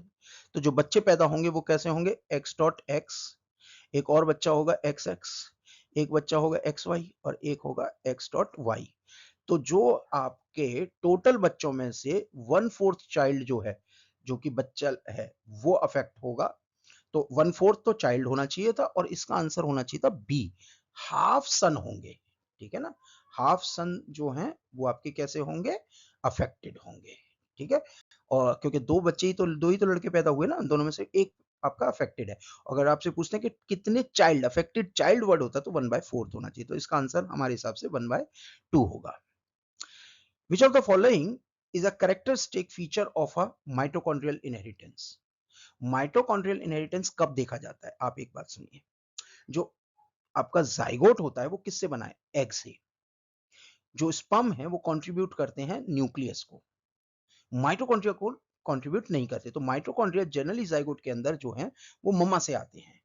तो जो बच्चे पैदा होंगे वो कैसे होंगे, एक्स डॉट एक्स, एक और बच्चा होगा एक्स एक्स, एक बच्चा होगा एक्स वाई और एक होगा एक्स डॉट वाई। तो जो आपके टोटल बच्चों में से 1/4 चाइल्ड जो है, जो कि बच्चा है, वो अफेक्ट होगा। तो 1/4 तो चाइल्ड होना चाहिए था और इसका आंसर होना चाहिए था बी, हाफ सन होंगे, ठीक है ना। हाफ सन जो हैं वो आपके कैसे होंगे, अफेक्टेड होंगे, ठीक है। और क्योंकि दो ही तो लड़के पैदा हुए ना, दोनों में से एक आपका अफेक्टेड है। अगर आपसे पूछते हैं कि कितने चाइल्ड, अफेक्टेड चाइल्ड वर्ड होता है तो 1/4 होना चाहिए, तो इसका आंसर हमारे हिसाब से 1/2 होगा। विच of the following is a characteristic feature of a mitochondrial inheritance. Mitochondrial inheritance कब देखा जाता है, आप एक बात सुनिए। जो आपका जाइगोट होता है वो किससे बना है, एग से। जो स्पर्म है वो कंट्रीब्यूट करते हैं न्यूक्लियस को, माइटोकॉन्ड्रिया को कंट्रीब्यूट नहीं करते। तो माइटोकॉन्ड्रिया जनरली जाइगोट के अंदर जो है वो मम्मा से आते हैं।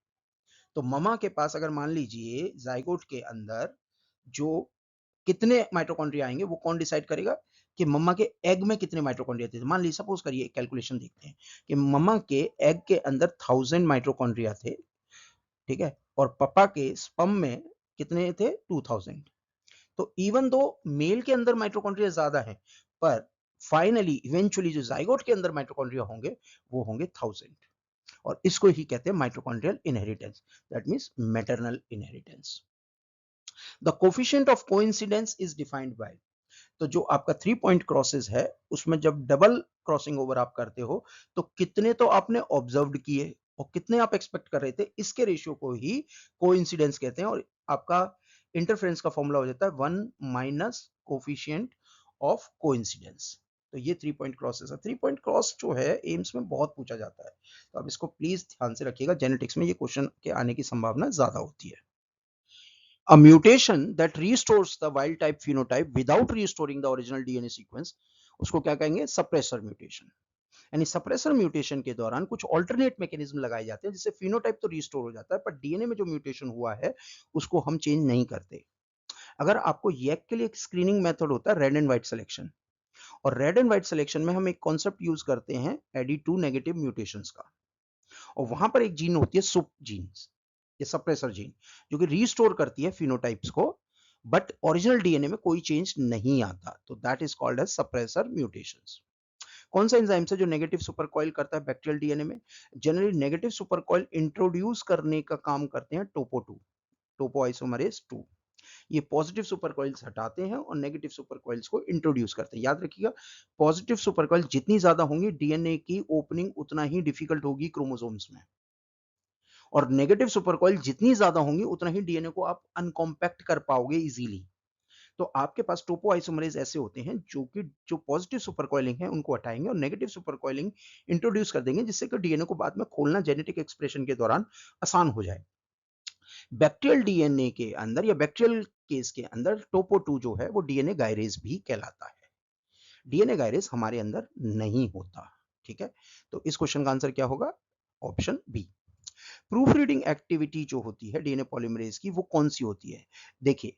तो मम्मा के पास अगर मान लीजिए जाइगोट के अंदर जो कितने माइटोकॉन्ड्रिया आएंगे वो कौन डिसाइड करेगा, कि मम्मा के एग में कितने माइटोकॉन्ड्रिया थे। मान लीजिए सपोज करिए, कैलकुलेशन देखते हैं कि मम्मा के एग के अंदर 1000 माइटोकॉन्ड्रिया थे, ठीक है, और पापा के स्पर्म में कितने थे, 2000। तो इवन दो मेल के अंदर माइटोकॉन्ड्रिया ज्यादा है, पर फाइनली इवेंचुअली जो जाइगोट के अंदर माइटोकॉन्ड्रिया होंगे वो होंगे 1000। और इसको ही कहते हैं mitochondrial inheritance, that means maternal inheritance. The coefficient of coincidence is defined by, तो जो आपका 3 पॉइंट क्रॉसेस है उसमें जब डबल क्रॉसिंग ओवर आप करते हो तो कितने तो आपने ऑब्जर्व्ड किए और कितने आप एक्सपेक्ट कर रहे थे, इसके रेशियो को ही कोइंसिडेंस कहते हैं। और आपका इंटरफेरेंस का फॉर्मूला हो जाता है 1 माइनस कोफिशिएंट ऑफ कोइंसिडेंस। तो ये 3 पॉइंट क्रॉसेस है। 3 पॉइंट क्रॉस जो है एम्स में बहुत पूछा जाता है, तो आप इसको प्लीज ध्यान से रखिएगा, जेनेटिक्स में ये क्वेश्चन के आने की संभावना ज्यादा होती है। A mutation that restores the wild type phenotype without restoring the original DNA sequence, उसको क्या कहेंगे, सप्रेसर म्यूटेशन। यानी सप्रेसर म्यूटेशन के दौरान कुछ ऑल्टरनेट मैकेनिज्म लगाए जाते हैं जिससे फिनोटाइप तो रिस्टोर हो जाता है, पर डीएनए में जो म्यूटेशन हुआ है उसको हम चेंज नहीं करते। अगर आपको येक के लिए एक स्क्रीनिंग मेथड होता है रेड एंड व्हाइट सिलेक्शन, और रेड एंड व्हाइट सिलेक्शन में हम एक कॉन्सेप्ट यूज करते हैं एडी2 नेगेटिव म्यूटेशंस का, और वहां पर एक जीन होती है सुप जीन, ये सप्रेसर जीन, जो कि रीस्टोर करती है फिनोटाइप्स को, बट ओरिजिनल डीएनए में कोई चेंज नहीं आता, तो that is called as suppressor mutations. कौन सा एंजाइम है जो नेगेटिव सुपरकॉइल करता है बैक्टीरियल डीएनए में, जनरली नेगेटिव सुपरकॉइल इंट्रोड्यूस करने का काम करते हैं टोपो2, टोपोआइसोमरेज 2। ये पॉजिटिव सुपरकॉइल्स हटाते हैं और नेगेटिव सुपरकॉइल्स को इंट्रोड्यूस करते हैं। याद रखिएगा, पॉजिटिव सुपरकॉइल जितनी ज्यादा होंगी डीएनए की ओपनिंग उतना ही डिफिकल्ट होगी क्रोमोसोम्स में, और नेगेटिव सुपरकॉइल जितनी ज्यादा होंगी उतना ही डीएनए को आप अनकॉम्पैक्ट कर पाओगे इजीली। तो आपके पास टोपोआइसोमरेज ऐसे होते हैं जो कि जो पॉजिटिव सुपरकॉइलिंग है उनको हटाएंगे और नेगेटिव सुपरकॉइलिंग इंट्रोड्यूस कर देंगे, जिससे कि डीएनए को बाद में खोलना जेनेटिक एक्सप्रेशन के दौरान आसान हो जाए। बैक्टीरियल डीएनए के अंदर या बैक्टीरियल केस के अंदर टोपो2 जो है वो डीएनए गायरेज भी कहलाता है। डीएनए गायरेज हमारे अंदर नहीं होता, ठीक है। तो इस क्वेश्चन का आंसर क्या होगा, option B. Proofreading activity जो होती है डीएनए पॉलीमरेज की वो कौन सी होती है, देखिए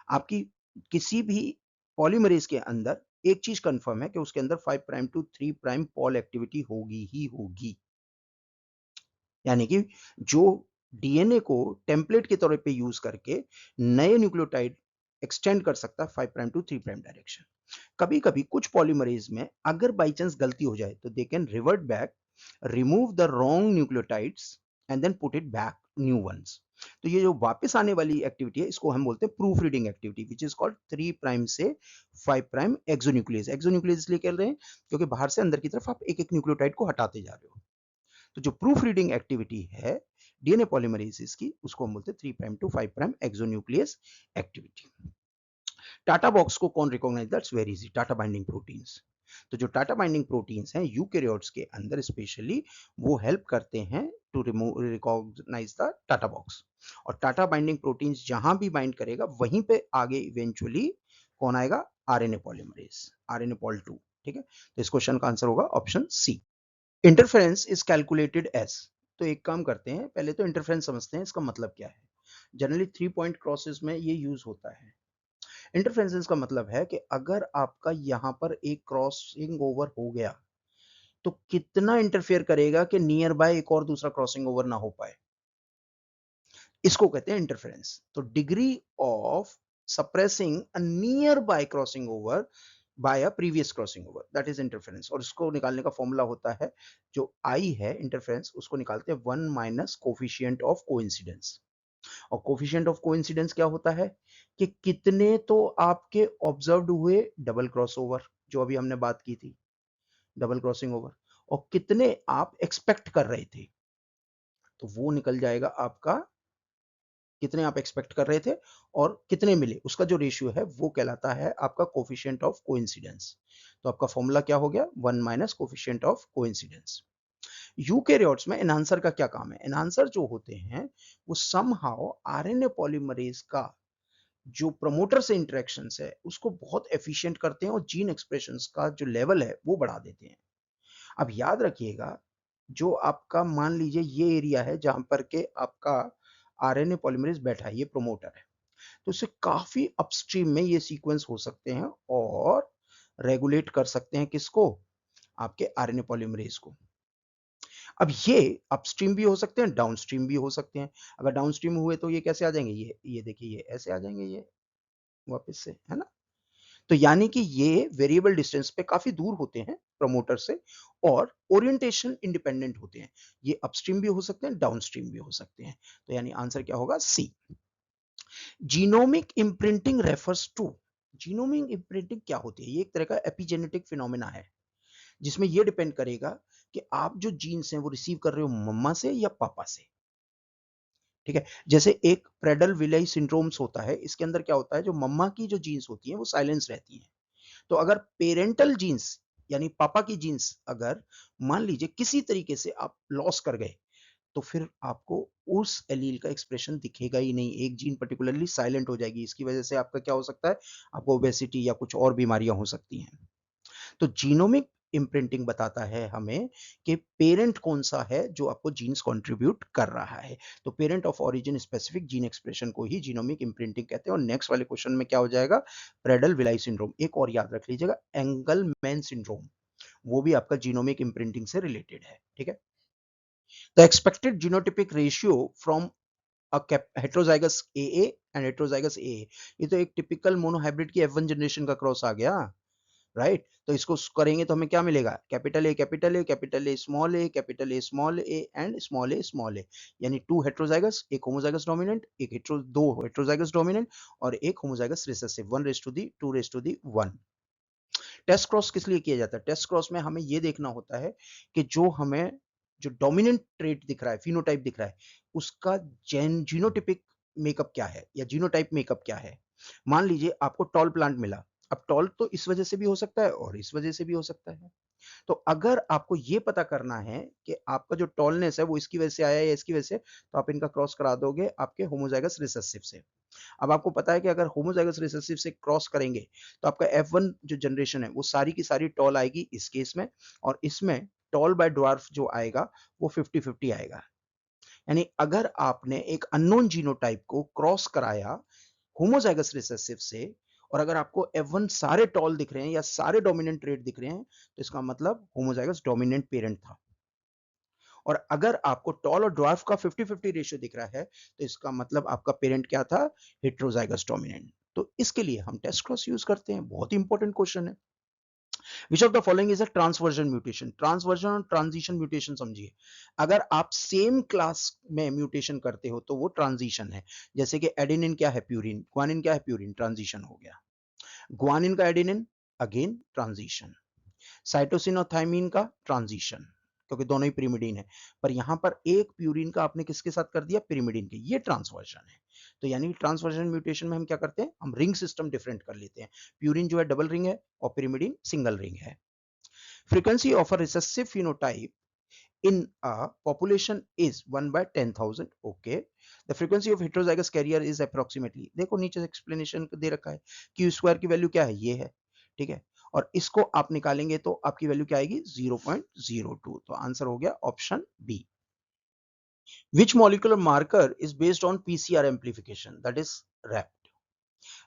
आपकी किसी भी पॉलीमरेज के अंदर एक चीज कंफर्म है कि उसके अंदर 5 prime to 3 prime pol activity होगी ही होगी। यानी कि जो डीएनए को टेम्पलेट के तौर पे यूज करके नए न्यूक्लियोटाइड एक्सटेंड कर सकता है 5 प्राइम टू 3 प्राइम डायरेक्शन। कभी कभी कुछ पॉलीमरेज में अगर बाई चांस गलती हो जाए तो they can revert back, remove the wrong nucleotides and then put it back new ones. तो ये जो वापस आने वाली एक्टिविटी है इसको हम बोलते हैं proof reading activity, which is called 3 prime से 5 प्राइम एक्सोन्यूक्लियस। एक्सोन्यूक्लियस इसलिए कह रहे हैं क्योंकि बाहर से अंदर की तरफ आप एक एक न्यूक्लियोटाइड को हटाते जा रहे हो। तो जो प्रूफ रीडिंग एक्टिविटी है डीएनए पॉलीमरेज की, उसको हम बोलते हैं 3 prime to 5 prime exonuclease activity. TATA box को कौन recognise? That's very easy, TATA binding proteins. तो जो टाटा बाइंडिंग प्रोटीन्स हैं यूकैरियोट्स के अंदर स्पेशली, वो हेल्प करते हैं to remove recognise the TATA box. और टाटा बाइंडिंग प्रोटीन्स जहां भी बाइंड करेगा वहीं पे आगे इवेंचुअली कौन आएगा? RNA polymerase, RNA pol 2। ठीक है, तो इस क्वेश्चन का आंसर होगा option C. Interference is calculated as. तो एक काम करते हैं, पहले तो इंटरफेरेंस समझते हैं, इसका मतलब क्या है। जनरली 3 पॉइंट क्रॉसेस में ये यूज होता है। इंटरफेरेंस का मतलब है कि अगर आपका यहां पर एक क्रॉसिंग ओवर हो गया तो कितना इंटरफेयर करेगा कि नियर बाय एक और दूसरा क्रॉसिंग ओवर ना हो पाए, इसको कहते हैं इंटरफेरेंस। तो degree of suppressing a near by crossing over by a previous crossing over, that is interference. और इसको निकालने का फॉर्मूला होता है, जो आई है इंटरफेरेंस, उसको निकालते हैं 1 माइनस कोफिशिएंट ऑफ कोइंसिडेंस। और कोफिशिएंट ऑफ कोइंसिडेंस क्या होता है कि कितने तो आपके ऑब्जर्व्ड हुए डबल क्रॉसओवर, जो अभी हमने बात की थी, डबल क्रॉसिंग ओवर, और कितने आप एक्सपेक्ट कर रहे थे। तो वो निकल जाएगा आपका, कितने आप एक्सपेक्ट कर रहे थे और कितने मिले, उसका जो रेशियो है वो कहलाता है आपका कोफिशिएंट ऑफ कोइंसिडेंस। तो आपका फॉर्मूला क्या हो गया? 1 minus coefficient of coincidence. Eukaryotes में एनहांसर का क्या काम है? एनहांसर जो होते हैं वो समहाउ आरएनए पॉलीमरेज का जो प्रमोटर से इंटरेक्शंस है उसको बहुत एफिशिएंट करते हैं और जीन एक्सप्रेशंस का जो लेवल है वो बढ़ा देते हैं। अब याद रखिएगा, जो आपका मान लीजिए ये एरिया है जहां पर के आपका आरएनए पॉलीमरेज बैठा है, ये प्रमोटर है, तो इससे काफी अपस्ट्रीम में ये सीक्वेंस हो सकते हैं और रेगुलेट कर सकते हैं किसको? आपके आरएनए पॉलीमरेज को। अब ये अपस्ट्रीम भी हो सकते हैं, डाउनस्ट्रीम भी हो सकते हैं। अगर डाउनस्ट्रीम हुए तो ये कैसे आ जाएंगे? ये देखिए, ये ऐसे आ जाएंगे, ये वापस से, है ना। तो यानी कि ये वेरिएबल डिस्टेंस पे काफी दूर होते हैं प्रमोटर से और ओरिएंटेशन इंडिपेंडेंट होते हैं। ये अपस्ट्रीम भी हो सकते हैं, डाउनस्ट्रीम भी हो सकते हैं। तो यानी आंसर क्या होगा? C. Genomic imprinting refers to. Genomic imprinting क्या होती है? ये एक तरह का एपिजेनेटिक फिनोमेना है जिसमें ये डिपेंड करेगा कि आप जो जीन्स हैं वो रिसीव कर रहे हो मम्मा से या पापा से। ठीक है, जैसे एक प्रेडल विलाई सिंड्रोम्स होता है, इसके अंदर क्या होता है, जो मम्मा की जो जीन्स होती हैं वो साइलेंस रहती हैं। तो अगर पेरेंटल जीन्स यानी पापा की जीन्स अगर मान लीजिए किसी तरीके से आप लॉस कर गए, तो फिर आपको उस एलील का एक्सप्रेशन दिखेगा ही नहीं, एक जीन पर्टिकुलरली साइलेंट हो जाएगी। इसकी वजह से आपका क्या हो सकता है? आपको ओबेसिटी या कुछ और बीमारियां हो सकती हैं। तो जीनोमिक इम्प्रिंटिंग बताता है हमें कि पेरेंट कौन सा है जो आपको जीन्स कंट्रीब्यूट कर रहा है। तो parent of origin specific gene expression को ही जीनोमिक इम्प्रिंटिंग कहते हैं। और नेक्स्ट वाले क्वेश्चन में क्या हो जाएगा? प्रेडल विलाई सिंड्रोम। एक और याद रख लीजिएगा, एंगलमैन सिंड्रोम, वो भी आपका जीनोमिक इम्प्रिंटिंग से रिलेटेड है। ठीक है, the expected genotypic ratio from a heterozygous AA and heterozygous AA, ये तो एक टिपिकल मोनोहाइब्रिड की F1 जनरेशन का क्रॉस आ गया, राइट। तो इसको करेंगे तो हमें क्या मिलेगा? Capital A capital A capital A small A capital A small A and small A, यानी 2 हेट्रोजाइगस, एक होमोजाइगस डोमिनेंट, एक दो हेट्रोजाइगस डोमिनेंट और एक homozygous recessive, 1 raise to the 2 raise to the 1। Test cross किस लिए किया जाता है? टेस्ट क्रॉस में हमें यह देखना होता है कि जो हमें जो डोमिनेंट ट्रेट दिख रहा है, फिनोटाइप दिख रहा है, उसका जीनोटिपिक मेकअप क्या है या जीनोटाइप मेकअप क्या है। मान लीजिए आपको टॉल प्लांट मिला, अब टॉल तो इस वजह से भी हो सकता है और इस वजह से भी हो सकता है। तो अगर आपको ये पता करना है कि आपका जो टॉलनेस है वो इसकी वजह से आया है या इसकी वजह से, तो आप इनका क्रॉस करा दोगे आपके होमोजाइगस रिसेसिव से। अब आपको पता है कि अगर होमोजाइगस रिसेसिव से क्रॉस करेंगे तो आपका F1 जो जनरेशन है वो सारी की सारी टॉल आएगी इस केस में, और इसमें टॉल बाय ड्वार्फ जो आएगा वो 50-50 आएगा। यानी अगर आपने एक अननोन जीनोटाइप को क्रॉस कराया होमोजाइगस रिसेसिव से, और अगर आपको F1 सारे टॉल दिख रहे हैं या सारे डोमिनेंट ट्रेट दिख रहे हैं, तो इसका मतलब होमोजाइगस डोमिनेंट पेरेंट था। और अगर आपको टॉल और ड्वार्फ का 50-50 रेशियो दिख रहा है, तो इसका मतलब आपका पेरेंट क्या था? Heterozygous dominant. तो इसके लिए हम टेस्ट क्रॉस यूज करते हैं। बहुत ही इंपॉर्टेंट क्वेश्चन है। Which of the following is a transversion mutation? Transversion और ट्रांजिशन म्यूटेशन समझिए। अगर आप सेम क्लास में म्यूटेशन करते हो तो वो ट्रांजिशन है। जैसे कि एडेनिन क्या है? प्यूरिन। ग्वानिन क्या है? प्यूरिन। ट्रांजिशन हो गया। ग्वानिन का एडेनिन, अगेन ट्रांजिशन। साइटोसिन और थायमीन का ट्रांजिशन, क्योंकि दोनों ही पिरिमिडीन है। पर यहां पर एक प्यूरिन का आपने किसके साथ कर दिया? पिरिमिडीन के। ये ट्रांसवर्जन है। तो यानी ट्रांसवर्जन म्यूटेशन में हम क्या करते हैं? हम रिंग सिस्टम डिफरेंट कर लेते हैं। प्यूरिन जो है डबल रिंग है और पिरिमिडीन सिंगल रिंग है। Frequency of a recessive phenotype in a population is 1 by 10,000. Okay. The frequency of heterozygous carrier is approximately, देखो नीचे एक्सप्लेनेशन दे रखा है। क्यू स्क्वायर की वैल्यू क्या है? ये है। ठीक है। और इसको आप निकालेंगे तो आपकी वैल्यू क्या आएगी? 0.02। तो आंसर हो गया option B. Which molecular marker is based on PCR amplification? That is RAPT.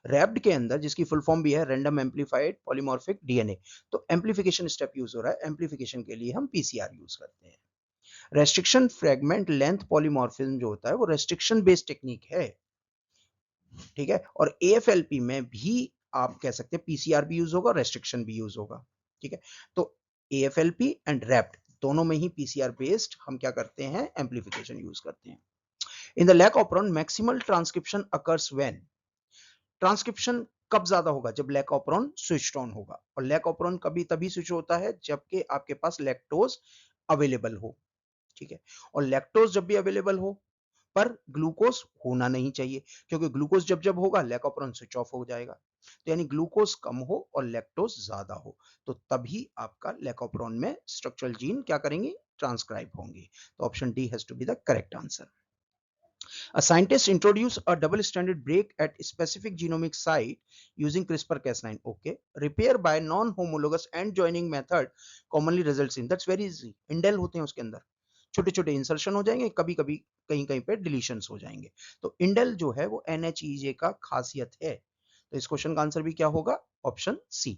Wrapped के अंदर, जिसकी फुल फॉर्म भी है रैंडम एम्पलीफाइड पॉलीमॉर्फिक डीएनए, तो एम्पलीफिकेशन स्टेप यूज हो रहा है। एम्पलीफिकेशन के लिए हम पीसीआर यूज करते हैं। रेस्ट्रिक्शन फ्रेगमेंट लेंथ पॉलीमॉर्फिज्म जो होता है वो रेस्ट्रिक्शन बेस्ड टेक्निक है। ठीक है। और एएफएलपी में भी आप कह सकते हैं पीसीआर भी यूज होगा, रेस्ट्रिक्शन भी यूज होगा। ठीक है। तो एएफएलपी एंड रैप्ड दोनों में ही पीसीआर बेस्ड हम क्या करते हैं? एम्पलीफिकेशन यूज करते हैं। In the lac operon maximal transcription occurs when? Transcription कब ज्यादा होगा? जब लैक ऑपरॉन स्विच्ड ऑन होगा। और लैक ऑपरॉन कभी तभी स्विच होता है जबकि आपके पास लैक्टोज अवेलेबल हो। ठीक है। और लैक्टोज जब भी अवेलेबल हो पर ग्लूकोज होना नहीं चाहिए, क्योंकि ग्लूकोज जब जब होगा लैक ऑपरॉन स्विच ऑफ हो जाएगा। तो यानी ग्लूकोज कम हो और लैक्टोज ज्यादा हो, तो तभी आपका लैक ऑपरॉन में स्ट्रक्चरल जीन क्या करेंगे? ट्रांसक्राइब होंगे। तो option D has to be the correct answer. A scientist introduced a double-stranded break at specific genomic site using CRISPR-Cas9. Okay, repair by non-homologous end joining method commonly results in, that's very easy, indel होते हैं उसके अंदर, छोटे छोटे insertion हो जाएंगे, कभी कभी कहीं कहीं पे डिलीशंस हो जाएंगे। तो इंडेल जो है वो NHEJ का खासियत है। तो इस क्वेश्चन का आंसर भी क्या होगा? Option C.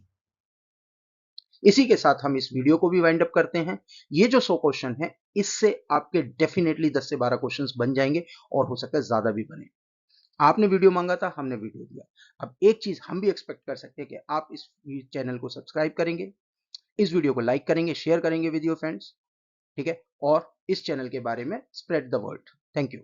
इसी के साथ हम इस वीडियो को भी वाइंड अप करते हैं। ये जो 100 क्वेश्चन है इससे आपके डेफिनेटली 10 से 12 क्वेश्चंस बन जाएंगे और हो सकता है ज्यादा भी बने। आपने वीडियो मांगा था, हमने वीडियो दिया। अब एक चीज हम भी एक्सपेक्ट कर सकते हैं कि आप इस चैनल को सब्सक्राइब करेंगे, इस वीडियो को लाइक करेंगे, शेयर करेंगे विद योर फ्रेंड्स। ठीक है। और इस चैनल के बारे में spread the word. Thank you.